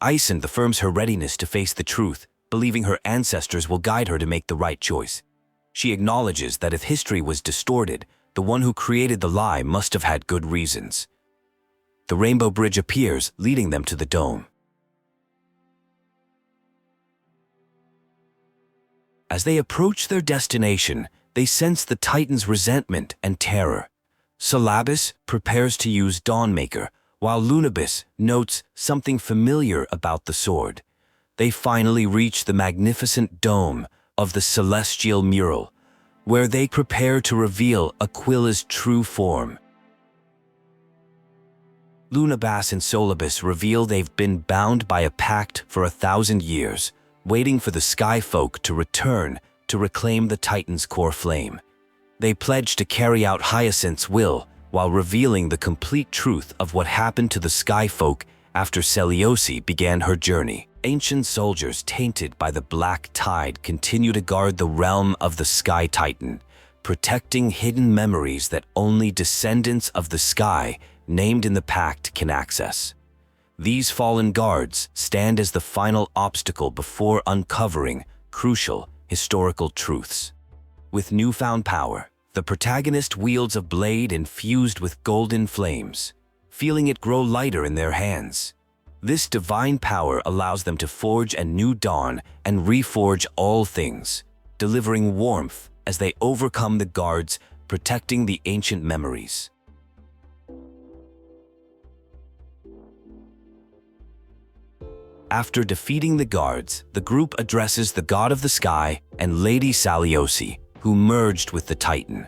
Hyacinthia affirms her readiness to face the truth, believing her ancestors will guide her to make the right choice. She acknowledges that if history was distorted, the one who created the lie must have had good reasons. The rainbow bridge appears, leading them to the dome. As they approach their destination, they sense the Titan's resentment and terror. Syllabus prepares to use Dawnmaker, while Lunabis notes something familiar about the sword. They finally reach the magnificent dome of the celestial mural, where they prepare to reveal Aquila's true form. Lunabas and Solibus reveal they've been bound by a pact for 1,000 years, waiting for the Sky Folk to return to reclaim the Titan's core flame. They pledge to carry out Hyacinth's will while revealing the complete truth of what happened to the Sky Folk after Seliosi began her journey. Ancient soldiers tainted by the Black Tide continue to guard the realm of the Sky Titan, protecting hidden memories that only descendants of the sky named in the pact can access. These fallen guards stand as the final obstacle before uncovering crucial historical truths. With newfound power, the protagonist wields a blade infused with golden flames, feeling it grow lighter in their hands. This divine power allows them to forge a new dawn and reforge all things, delivering warmth as they overcome the guards, protecting the ancient memories. After defeating the guards, the group addresses the God of the Sky and Lady Saliosi, who merged with the Titan.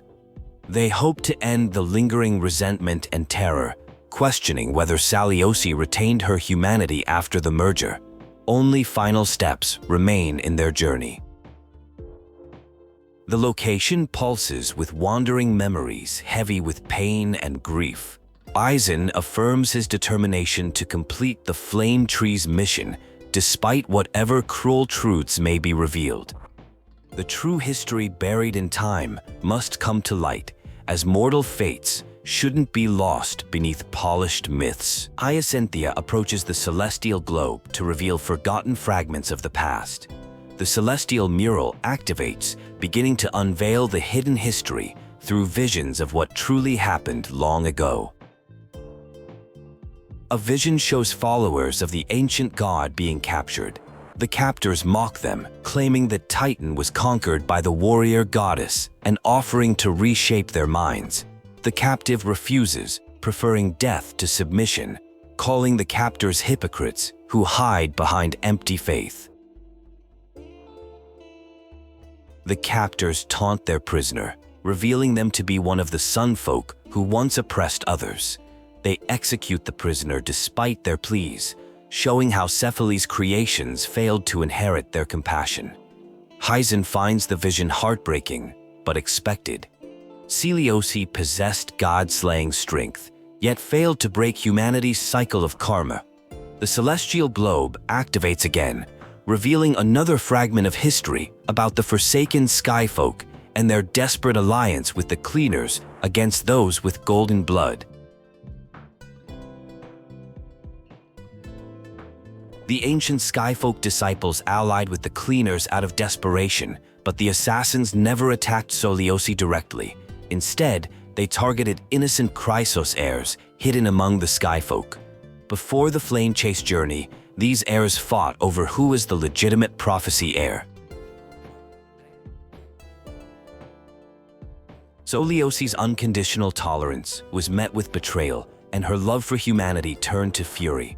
They hope to end the lingering resentment and terror, questioning whether Saliosi retained her humanity after the merger. Only final steps remain in their journey. The location pulses with wandering memories heavy with pain and grief. Eisen affirms his determination to complete the Flame Tree's mission, despite whatever cruel truths may be revealed. The true history buried in time must come to light, as mortal fates shouldn't be lost beneath polished myths. Hyacinthia approaches the celestial globe to reveal forgotten fragments of the past. The celestial mural activates, beginning to unveil the hidden history through visions of what truly happened long ago. A vision shows followers of the ancient god being captured. The captors mock them, claiming that Titan was conquered by the warrior goddess and offering to reshape their minds. The captive refuses, preferring death to submission, calling the captors hypocrites who hide behind empty faith. The captors taunt their prisoner, revealing them to be one of the Sun Folk who once oppressed others. They execute the prisoner despite their pleas, showing how Cephale's creations failed to inherit their compassion. Hyzen finds the vision heartbreaking, but expected. Seliosi possessed god-slaying strength, yet failed to break humanity's cycle of karma. The celestial globe activates again, revealing another fragment of history about the forsaken Skyfolk and their desperate alliance with the Cleaners against those with golden blood. The ancient Skyfolk disciples allied with the Cleaners out of desperation, but the assassins never attacked Seliosi directly. Instead, they targeted innocent Krysos heirs hidden among the Skyfolk. Before the Flame Chase journey, these heirs fought over who is the legitimate prophecy heir. Seliosi's unconditional tolerance was met with betrayal, and her love for humanity turned to fury.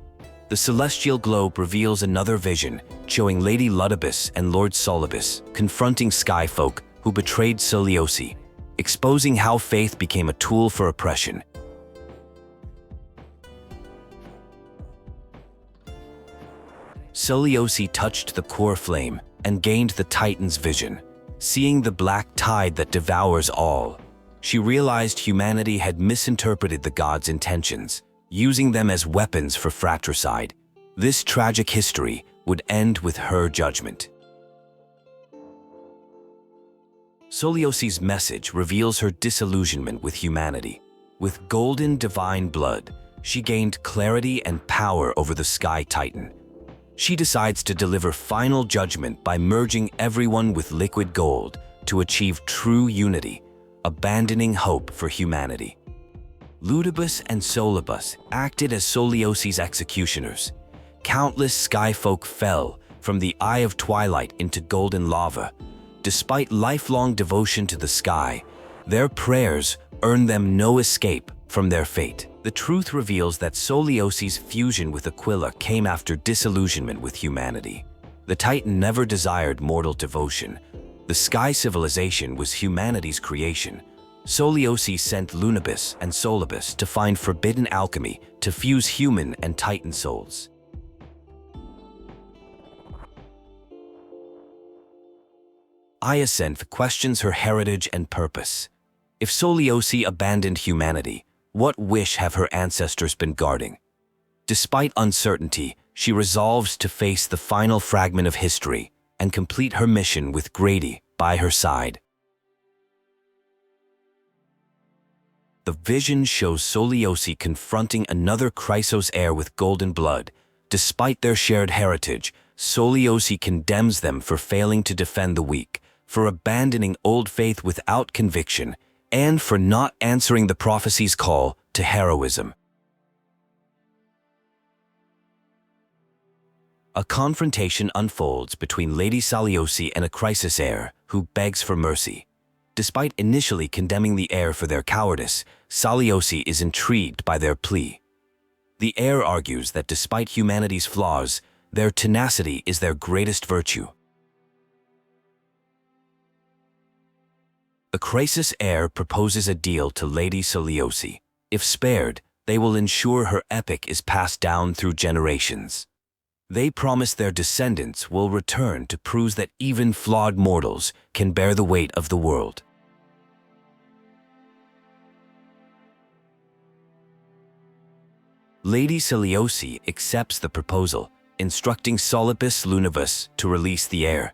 The celestial globe reveals another vision, showing Lady Ludibus and Lord Solibus confronting Skyfolk who betrayed Seliosi, exposing how faith became a tool for oppression. Seliosi touched the core flame and gained the Titan's vision, seeing the black tide that devours all. She realized humanity had misinterpreted the gods' intentions, using them as weapons for fratricide. This tragic history would end with her judgment. Seliosi's message reveals her disillusionment with humanity. With golden divine blood, she gained clarity and power over the Sky Titan. She decides to deliver final judgment by merging everyone with liquid gold to achieve true unity, abandoning hope for humanity. Ludibus and Solibus acted as Seliosi's executioners. Countless skyfolk fell from the eye of Twilight into golden lava. Despite lifelong devotion to the sky, their prayers earned them no escape from their fate. The truth reveals that Seliosi's fusion with Aquila came after disillusionment with humanity. The Titan never desired mortal devotion. The sky civilization was humanity's creation. Seliosi sent Lunibus and Solibus to find forbidden alchemy to fuse human and Titan souls. Hyacinthia questions her heritage and purpose. If Seliosi abandoned humanity, what wish have her ancestors been guarding? Despite uncertainty, she resolves to face the final fragment of history and complete her mission with Grady by her side. The vision shows Seliosi confronting another Krysos heir with golden blood. Despite their shared heritage, Seliosi condemns them for failing to defend the weak, for abandoning old faith without conviction, and for not answering the prophecy's call to heroism. A confrontation unfolds between Lady Saliosi and a Krysos heir who begs for mercy. Despite initially condemning the heir for their cowardice, Saliosi is intrigued by their plea. The heir argues that despite humanity's flaws, their tenacity is their greatest virtue. The Krysos heir proposes a deal to Lady Seliosi. If spared, they will ensure her epic is passed down through generations. They promise their descendants will return to prove that even flawed mortals can bear the weight of the world. Lady Seliosi accepts the proposal, instructing Solibus Lunibus to release the heir.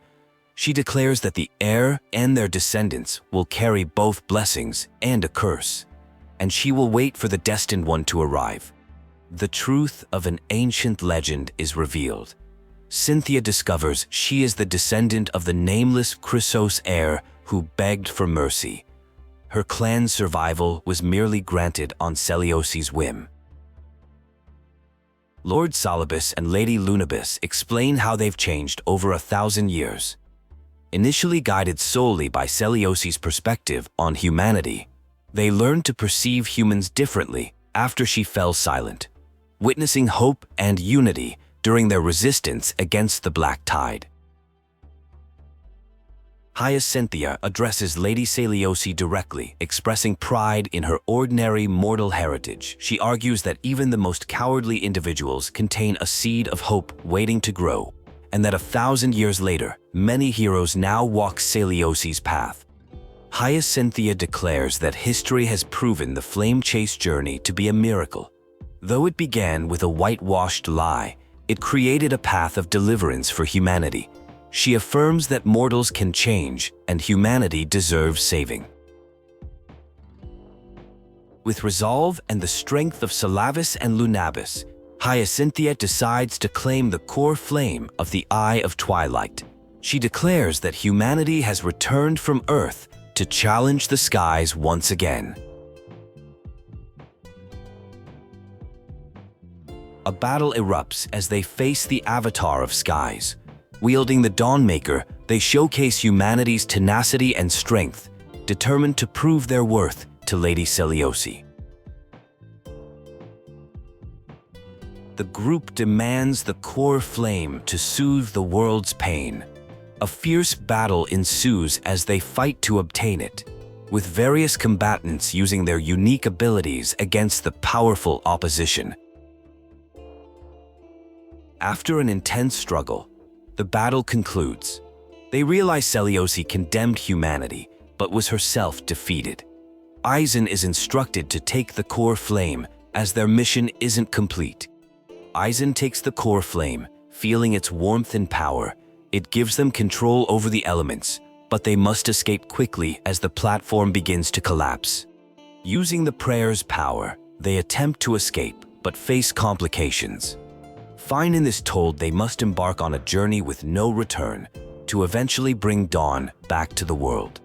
She declares that the heir and their descendants will carry both blessings and a curse, and she will wait for the destined one to arrive. The truth of an ancient legend is revealed. Cynthia discovers she is the descendant of the nameless Krysos heir who begged for mercy. Her clan's survival was merely granted on Seliosi's whim. Lord Solibus and Lady Lunibus explain how they've changed over 1,000 years. Initially guided solely by Seliosi's perspective on humanity, they learned to perceive humans differently after she fell silent, witnessing hope and unity during their resistance against the Black Tide. Hyacinthia addresses Lady Saliosi directly, expressing pride in her ordinary mortal heritage. She argues that even the most cowardly individuals contain a seed of hope waiting to grow, and that 1,000 years later, many heroes now walk Seliosi's path. Hyacinthia declares that history has proven the flame-chase journey to be a miracle. Though it began with a whitewashed lie, it created a path of deliverance for humanity. She affirms that mortals can change and humanity deserves saving. With resolve and the strength of Solavis and Lunabus, Hyacinthia decides to claim the core flame of the Eye of Twilight. She declares that humanity has returned from Earth to challenge the skies once again. A battle erupts as they face the Avatar of Skies. Wielding the Dawnmaker, they showcase humanity's tenacity and strength, determined to prove their worth to Lady Seliosi. The group demands the core flame to soothe the world's pain. A fierce battle ensues as they fight to obtain it, with various combatants using their unique abilities against the powerful opposition. After an intense struggle, the battle concludes. They realize Seliosi condemned humanity, but was herself defeated. Eisen is instructed to take the core flame, as their mission isn't complete. Eisen takes the core flame, feeling its warmth and power. It gives them control over the elements, but they must escape quickly as the platform begins to collapse. Using the prayer's power, they attempt to escape, but face complications. Finan is told they must embark on a journey with no return to eventually bring dawn back to the world.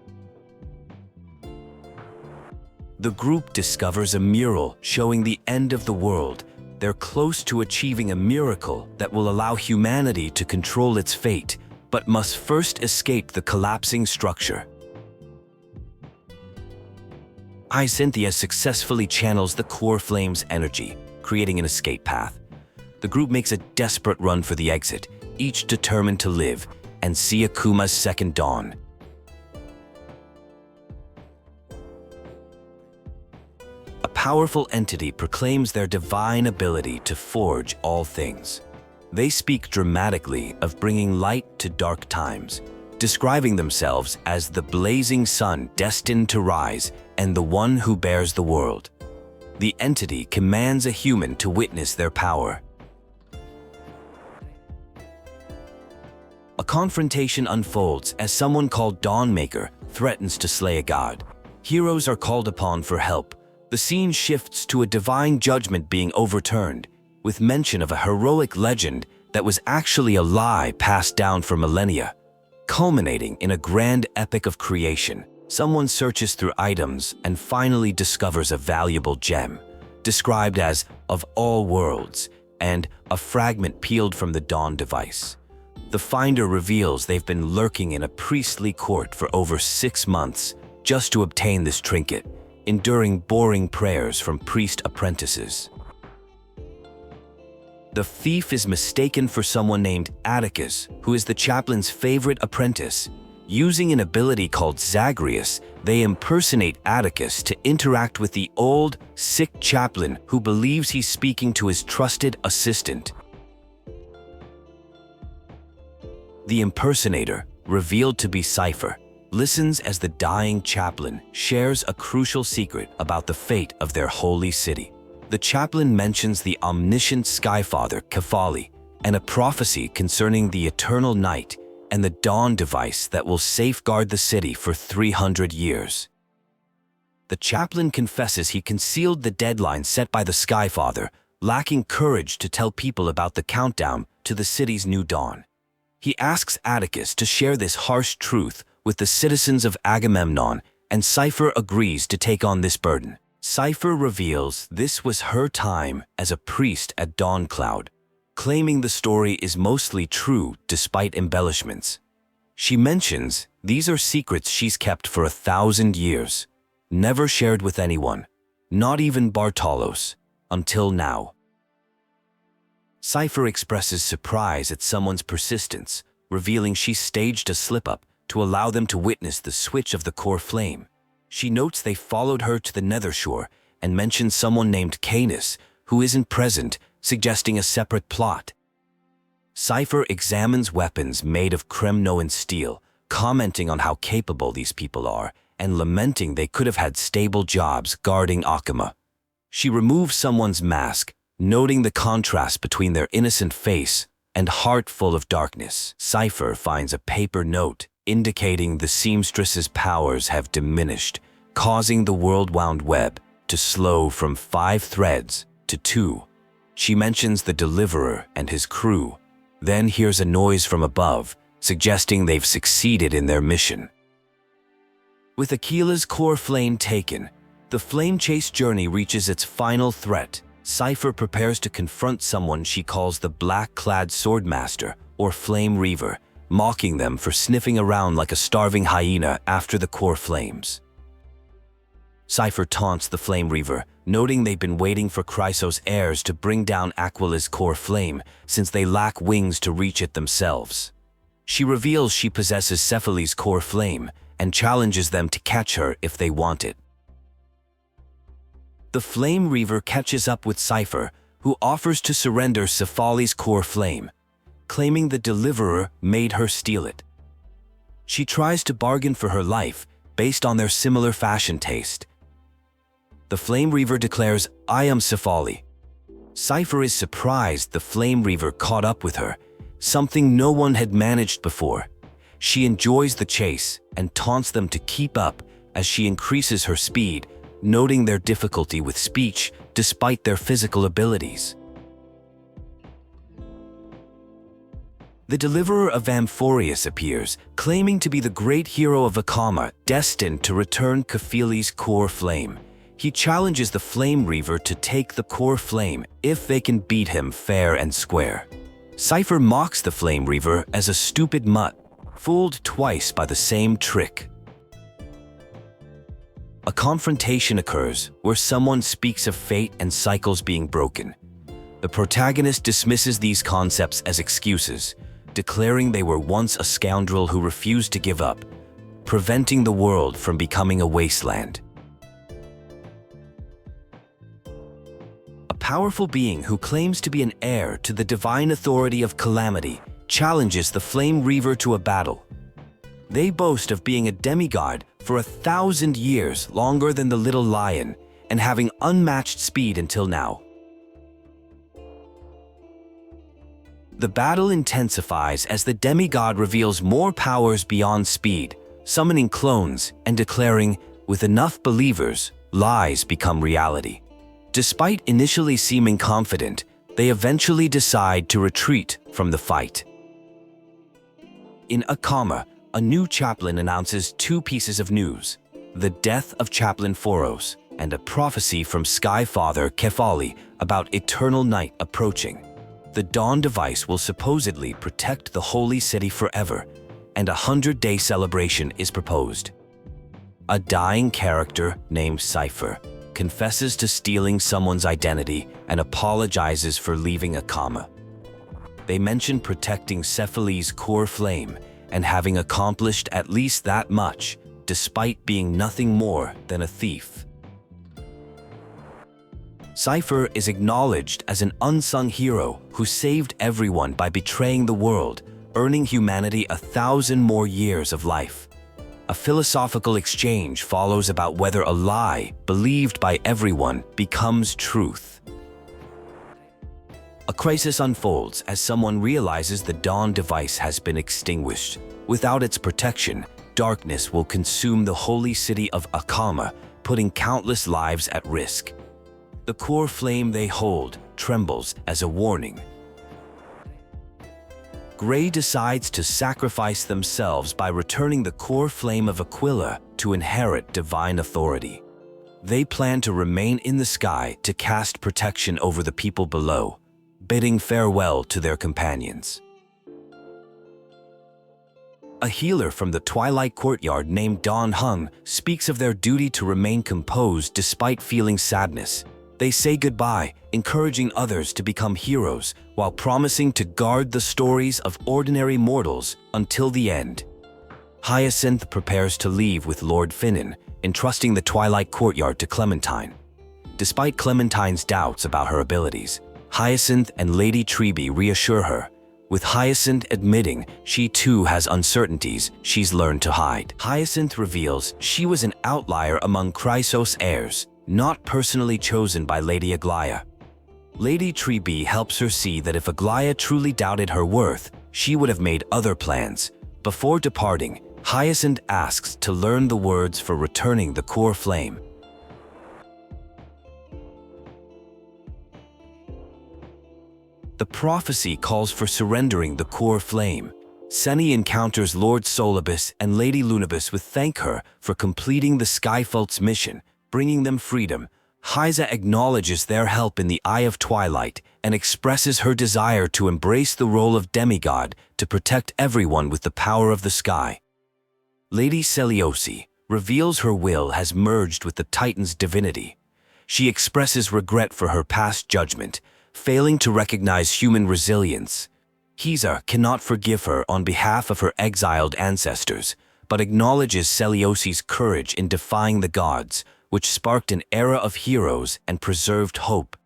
The group discovers a mural showing the end of the world. They're close to achieving a miracle that will allow humanity to control its fate, but must first escape the collapsing structure. Hyacinthia successfully channels the core flame's energy, creating an escape path. The group makes a desperate run for the exit, each determined to live and see Akuma's second dawn. A powerful entity proclaims their divine ability to forge all things. They speak dramatically of bringing light to dark times, describing themselves as the blazing sun destined to rise and the one who bears the world. The entity commands a human to witness their power. A confrontation unfolds as someone called Dawnmaker threatens to slay a god. Heroes are called upon for help. The scene shifts to a divine judgment being overturned, with mention of a heroic legend that was actually a lie passed down for millennia. Culminating in a grand epic of creation, someone searches through items and finally discovers a valuable gem, described as of all worlds, and a fragment peeled from the Dawn device. The finder reveals they've been lurking in a priestly court for over 6 months just to obtain this trinket, enduring boring prayers from priest apprentices. The thief is mistaken for someone named Atticus, who is the chaplain's favorite apprentice. Using an ability called Zagreus, they impersonate Atticus to interact with the old, sick chaplain who believes he's speaking to his trusted assistant. The impersonator, revealed to be Cypher, listens as the dying chaplain shares a crucial secret about the fate of their holy city. The chaplain mentions the omniscient Skyfather, Kefali, and a prophecy concerning the eternal night and the dawn device that will safeguard the city for 300 years. The chaplain confesses he concealed the deadline set by the Skyfather, lacking courage to tell people about the countdown to the city's new dawn. He asks Atticus to share this harsh truth with the citizens of Agamemnon, and Cypher agrees to take on this burden. Cypher reveals this was her time as a priest at Dawncloud, claiming the story is mostly true despite embellishments. She mentions these are secrets she's kept for 1,000 years, never shared with anyone, not even Bartolos, until now. Cypher expresses surprise at someone's persistence, revealing she staged a slip-up to allow them to witness the switch of the core flame. She notes they followed her to the Nethershore and mentions someone named Kynes, who isn't present, suggesting a separate plot. Cypher examines weapons made of Kremnoan steel, commenting on how capable these people are, and lamenting they could have had stable jobs guarding Akama. She removes someone's mask, noting the contrast between their innocent face and heart full of darkness. Cypher finds a paper note indicating the seamstress's powers have diminished, causing the world-wound web to slow from 5 threads to 2. She mentions the Deliverer and his crew, then hears a noise from above, suggesting they've succeeded in their mission. With Aquila's core flame taken, the flame chase journey reaches its final threat. Cypher prepares to confront someone she calls the black-clad swordmaster, or flame reaver, mocking them for sniffing around like a starving hyena after the core flames. Cypher taunts the flame reaver, noting they've been waiting for Krysos' heirs to bring down Aquila's core flame since they lack wings to reach it themselves. She reveals she possesses Cephale's core flame and challenges them to catch her if they want it. The Flame Reaver catches up with Cypher, who offers to surrender Cephale's core flame, claiming the Deliverer made her steal it. She tries to bargain for her life based on their similar fashion taste. The Flame Reaver declares, "I am Cephale." Cypher is surprised the Flame Reaver caught up with her, something no one had managed before. She enjoys the chase and taunts them to keep up as she increases her speed, noting their difficulty with speech despite their physical abilities. The deliverer of Amphorius appears, claiming to be the great hero of Akama, destined to return Kefili's core flame. He challenges the Flame Reaver to take the core flame if they can beat him fair and square. Cypher mocks the Flame Reaver as a stupid mutt, fooled twice by the same trick. A confrontation occurs where someone speaks of fate and cycles being broken. The protagonist dismisses these concepts as excuses, declaring they were once a scoundrel who refused to give up, preventing the world from becoming a wasteland. A powerful being who claims to be an heir to the divine authority of Calamity challenges the Flame Reaver to a battle. They boast of being a demigod for 1,000 years longer than the little lion and having unmatched speed until now. The battle intensifies as the demigod reveals more powers beyond speed, summoning clones and declaring, with enough believers, lies become reality. Despite initially seeming confident, they eventually decide to retreat from the fight. In Akama, a new chaplain announces two pieces of news: the death of Chaplain Foros and a prophecy from Sky Father Kefali about eternal night approaching. The Dawn device will supposedly protect the holy city forever, and a 100-day celebration is proposed. A dying character named Cipher confesses to stealing someone's identity and apologizes for leaving Akama. They mention protecting Kefili's core flame and having accomplished at least that much, despite being nothing more than a thief. Cypher is acknowledged as an unsung hero who saved everyone by betraying the world, earning humanity 1,000 more years of life. A philosophical exchange follows about whether a lie, believed by everyone, becomes truth. A crisis unfolds as someone realizes the Dawn device has been extinguished. Without its protection, darkness will consume the holy city of Akama, putting countless lives at risk. The core flame they hold trembles as a warning. Grey decides to sacrifice themselves by returning the core flame of Aquila to inherit divine authority. They plan to remain in the sky to cast protection over the people below, bidding farewell to their companions. A healer from the Twilight Courtyard named Darnholm speaks of their duty to remain composed despite feeling sadness. They say goodbye, encouraging others to become heroes while promising to guard the stories of ordinary mortals until the end. Hyacinth prepares to leave with Lord Finan, entrusting the Twilight Courtyard to Clementine. Despite Clementine's doubts about her abilities, Hyacinth and Lady Treby reassure her, with Hyacinth admitting she too has uncertainties she's learned to hide. Hyacinth reveals she was an outlier among Krysos' heirs, not personally chosen by Lady Aglaia. Lady Treby helps her see that if Aglaia truly doubted her worth, she would have made other plans. Before departing, Hyacinth asks to learn the words for returning the core flame. The prophecy calls for surrendering the core flame. Seni encounters Lord Solibus and Lady Lunibus with thank her for completing the Skyfolk's mission, bringing them freedom. Hyza acknowledges their help in the Eye of Twilight and expresses her desire to embrace the role of demigod to protect everyone with the power of the sky. Lady Seliosi reveals her will has merged with the Titan's divinity. She expresses regret for her past judgment, failing to recognize human resilience. Hyza cannot forgive her on behalf of her exiled ancestors, but acknowledges Seliosi's courage in defying the gods, which sparked an era of heroes and preserved hope.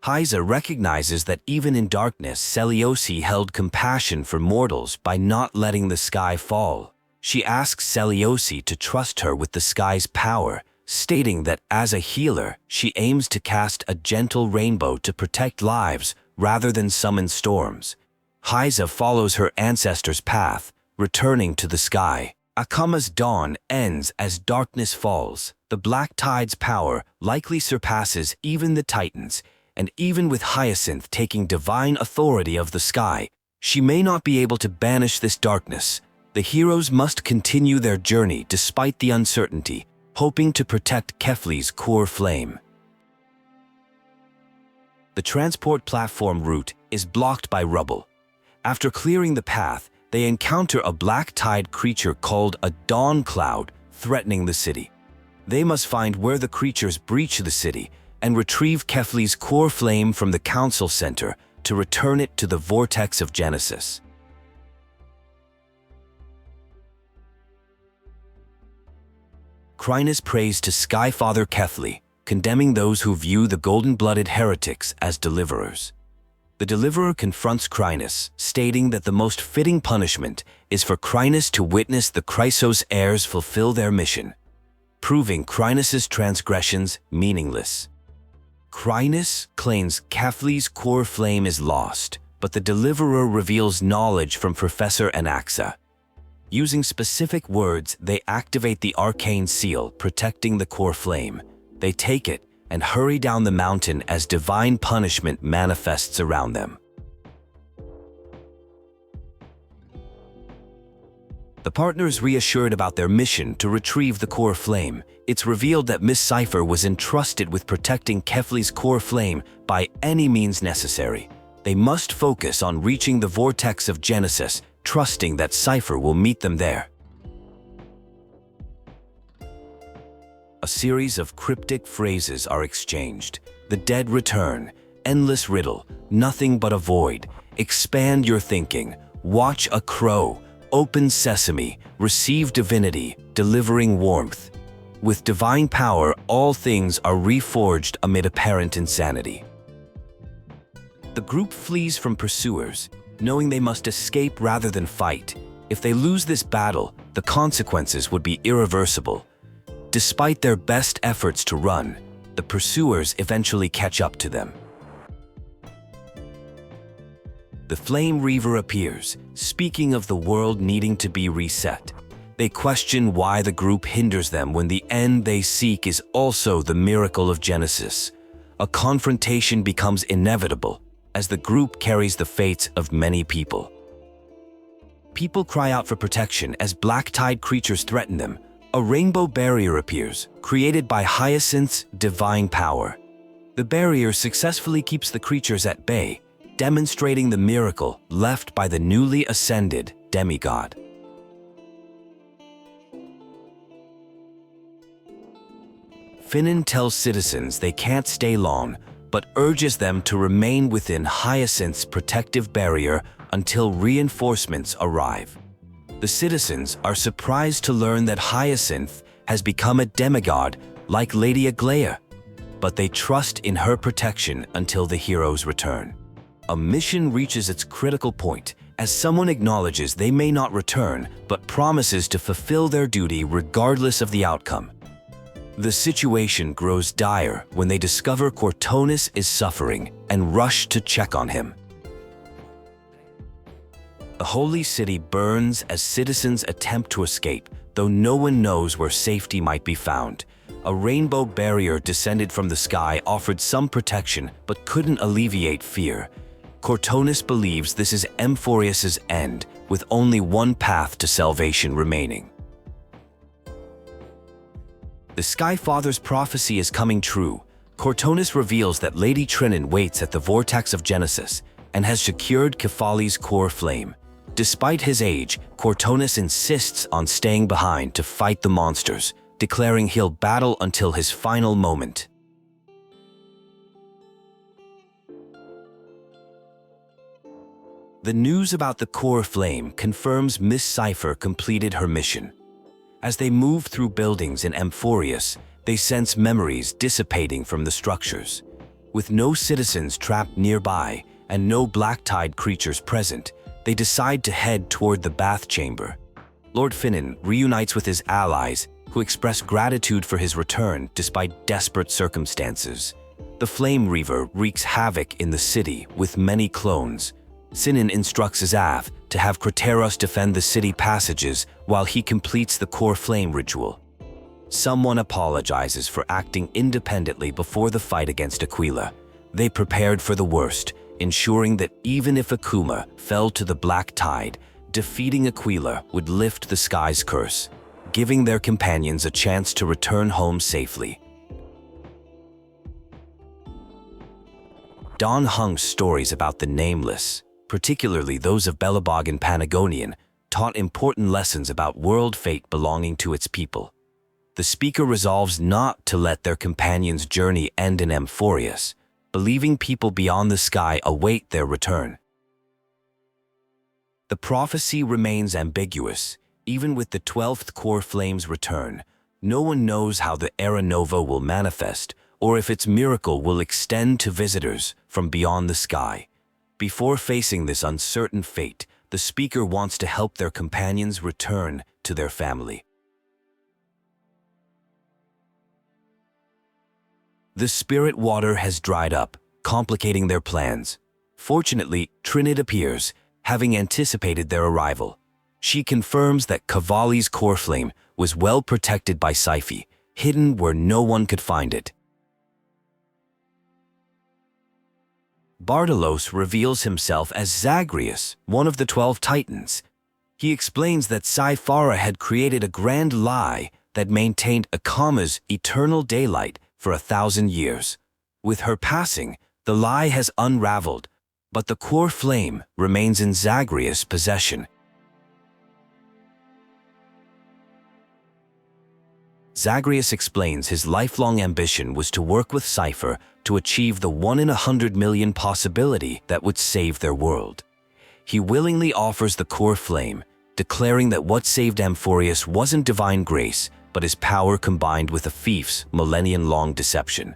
Hyza recognizes that even in darkness, Seliosi held compassion for mortals by not letting the sky fall. She asks Seliosi to trust her with the sky's power, stating that as a healer, she aims to cast a gentle rainbow to protect lives rather than summon storms. Hyza follows her ancestors' path, returning to the sky. Akama's dawn ends as darkness falls. The Black Tide's power likely surpasses even the Titans, and even with Hyacinth taking divine authority of the sky, she may not be able to banish this darkness. The heroes must continue their journey despite the uncertainty, hoping to protect Kefli's core flame. The transport platform route is blocked by rubble. After clearing the path, they encounter a black-tide creature called a dawn cloud threatening the city. They must find where the creatures breach the city and retrieve Kefli's core flame from the council center to return it to the Vortex of Genesis. Kynes prays to Skyfather Kefli, condemning those who view the golden-blooded heretics as deliverers. The deliverer confronts Kynes, stating that the most fitting punishment is for Kynes to witness the Krysos heirs fulfill their mission, proving Kynes' transgressions meaningless. Kynes claims Kefli's core flame is lost, but the deliverer reveals knowledge from Professor Anaxa. Using specific words, they activate the arcane seal protecting the core flame. They take it and hurry down the mountain as divine punishment manifests around them. The partners reassured about their mission to retrieve the core flame. It's revealed that Miss Cypher was entrusted with protecting Kefli's core flame by any means necessary. They must focus on reaching the Vortex of Genesis, trusting that Cypher will meet them there. A series of cryptic phrases are exchanged. The dead return, endless riddle, nothing but a void, expand your thinking, watch a crow, open sesame, receive divinity, delivering warmth. With divine power, all things are reforged amid apparent insanity. The group flees from pursuers, knowing they must escape rather than fight. If they lose this battle, the consequences would be irreversible. Despite their best efforts to run, the pursuers eventually catch up to them. The Flame Reaver appears, speaking of the world needing to be reset. They question why the group hinders them when the end they seek is also the miracle of Genesis. A confrontation becomes inevitable as the group carries the fates of many people. People cry out for protection as black-tide creatures threaten them. A rainbow barrier appears, created by Hyacinth's divine power. The barrier successfully keeps the creatures at bay, demonstrating the miracle left by the newly ascended Demigod. Finan tells citizens they can't stay long, but urges them to remain within Hyacinth's protective barrier until reinforcements arrive. The citizens are surprised to learn that Hyacinth has become a demigod like Lady Aglaia, but they trust in her protection until the heroes return. A mission reaches its critical point as someone acknowledges they may not return but promises to fulfill their duty regardless of the outcome. The situation grows dire when they discover Cortonis is suffering and rush to check on him. The holy city burns as citizens attempt to escape, though no one knows where safety might be found. A rainbow barrier descended from the sky offered some protection but couldn't alleviate fear. Cortonis believes this is Emphorius's end, with only one path to salvation remaining. The Skyfather's prophecy is coming true. Cortonis reveals that Lady Trinan waits at the Vortex of Genesis and has secured Kefali's core flame. Despite his age, Cortonis insists on staying behind to fight the monsters, declaring he'll battle until his final moment. The news about the core flame confirms Miss Cypher completed her mission. As they move through buildings in Emphorius, they sense memories dissipating from the structures. With no citizens trapped nearby and no black-tide creatures present, they decide to head toward the bath chamber. Lord Finan reunites with his allies, who express gratitude for his return despite desperate circumstances. The Flame Reaver wreaks havoc in the city with many clones. Sinan instructs Azav to have Crateros defend the city passages while he completes the core flame ritual. Someone apologizes for acting independently before the fight against Aquila. They prepared for the worst, ensuring that even if Akuma fell to the black tide, defeating Aquila would lift the sky's curse, giving their companions a chance to return home safely. Darnholm's stories about the Nameless, particularly those of Belobog and Panagonian, taught important lessons about world fate belonging to its people. The speaker resolves not to let their companions' journey end in Amphorius, believing people beyond the sky await their return. The prophecy remains ambiguous. Even with the 12th core flame's return, no one knows how the Era Nova will manifest or if its miracle will extend to visitors from beyond the sky. Before facing this uncertain fate, the speaker wants to help their companions return to their family. The spirit water has dried up, complicating their plans. Fortunately, Trinid appears, having anticipated their arrival. She confirms that Cavalli's core flame was well protected by Cipher, hidden where no one could find it. Bartolos reveals himself as Zagreus, one of the 12 Titans. He explains that Cypher had created a grand lie that maintained Akama's eternal daylight for 1,000 years. With her passing, the lie has unraveled, but the core flame remains in Zagreus' possession. Zagreus explains his lifelong ambition was to work with Cypher to achieve the 1 in 100 million possibility that would save their world. He willingly offers the core flame, declaring that what saved Amphorius wasn't divine grace, but his power combined with a thief's millennium-long deception.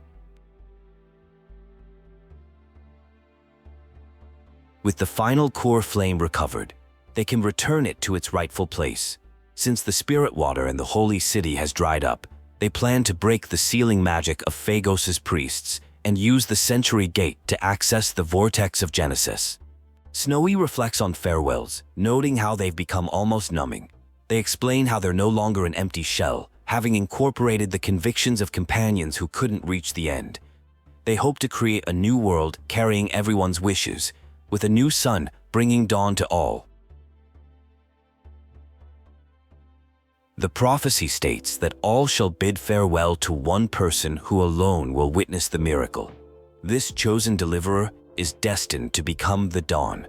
With the final core flame recovered, they can return it to its rightful place. Since the spirit water in the holy city has dried up, they plan to break the sealing magic of Phagos's priests and use the Century Gate to access the Vortex of Genesis. Snowy reflects on farewells, noting how they've become almost numbing. They explain how they're no longer an empty shell, having incorporated the convictions of companions who couldn't reach the end. They hope to create a new world carrying everyone's wishes, with a new sun bringing dawn to all. The prophecy states that all shall bid farewell to one person who alone will witness the miracle. This chosen deliverer is destined to become the dawn.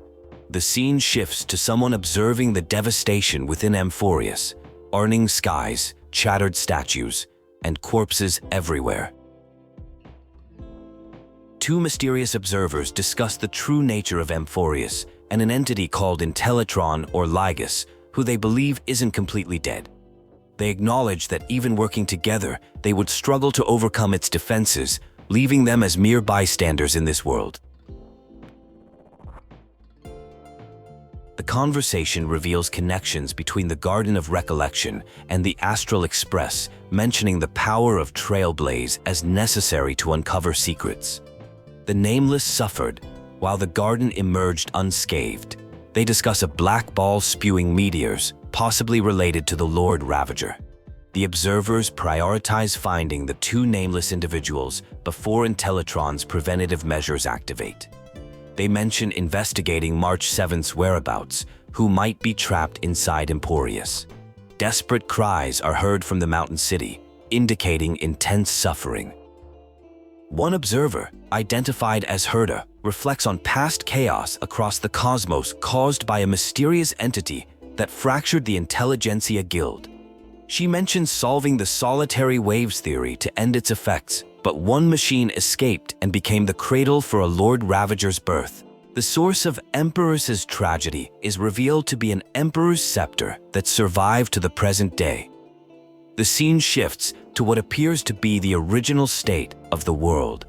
The scene shifts to someone observing the devastation within Amphorius, arning skies, shattered statues, and corpses everywhere. Two mysterious observers discuss the true nature of Amphorius and an entity called Intellitron or Ligus, who they believe isn't completely dead. They acknowledge that even working together, they would struggle to overcome its defenses, leaving them as mere bystanders in this world. The conversation reveals connections between the Garden of Recollection and the Astral Express, mentioning the power of Trailblaze as necessary to uncover secrets. The Nameless suffered, while the garden emerged unscathed. They discuss a black ball spewing meteors, possibly related to the Lord Ravager. The observers prioritize finding the two nameless individuals before Intellitron's preventative measures activate. They mention investigating March 7th's whereabouts, who might be trapped inside Emporius. Desperate cries are heard from the mountain city, indicating intense suffering. One observer, identified as Herda, reflects on past chaos across the cosmos caused by a mysterious entity that fractured the Intelligentsia Guild. She mentions solving the solitary waves theory to end its effects, but one machine escaped and became the cradle for a Lord Ravager's birth. The source of Emperor's tragedy is revealed to be an Emperor's scepter that survived to the present day. The scene shifts to what appears to be the original state of the world,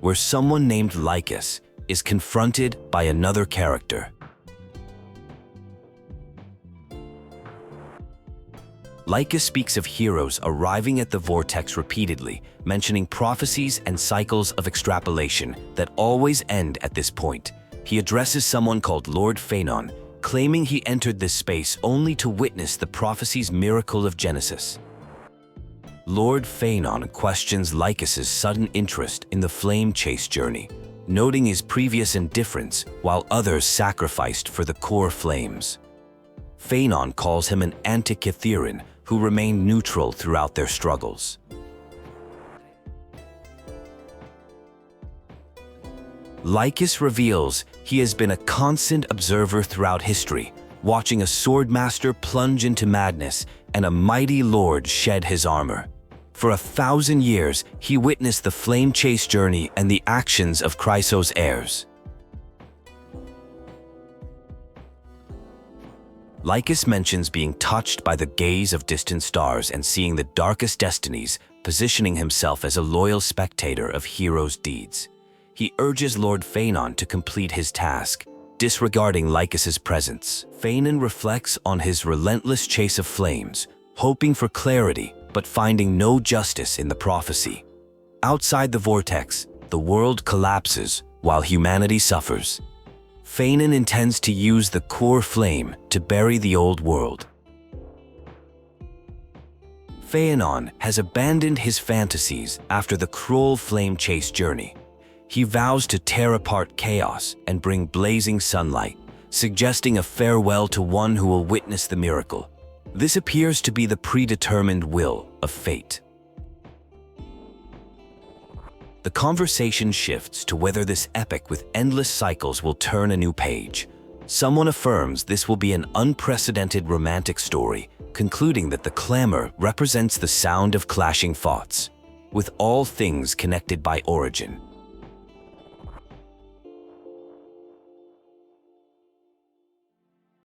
where someone named Lycus is confronted by another character. Lycus speaks of heroes arriving at the Vortex repeatedly, mentioning prophecies and cycles of extrapolation that always end at this point. He addresses someone called Lord Finan, claiming he entered this space only to witness the prophecy's miracle of Genesis. Lord Finan questions Lycus's sudden interest in the flame chase journey, noting his previous indifference while others sacrificed for the core flames. Finan calls him an Antikytheran who remained neutral throughout their struggles. Lycus reveals he has been a constant observer throughout history, watching a swordmaster plunge into madness and a mighty lord shed his armor. For 1,000 years, he witnessed the flame chase journey and the actions of Krysos' heirs. Lycus mentions being touched by the gaze of distant stars and seeing the darkest destinies, positioning himself as a loyal spectator of heroes' deeds. He urges Lord Finan to complete his task, disregarding Lycus's presence. Finan reflects on his relentless chase of flames, hoping for clarity but finding no justice in the prophecy. Outside the Vortex, the world collapses while humanity suffers. Finan intends to use the core flame to bury the old world. Finan has abandoned his fantasies after the cruel flame chase journey. He vows to tear apart chaos and bring blazing sunlight, suggesting a farewell to one who will witness the miracle. This appears to be the predetermined will of fate. The conversation shifts to whether this epic with endless cycles will turn a new page. Someone affirms this will be an unprecedented romantic story, concluding that the clamor represents the sound of clashing thoughts, with all things connected by origin.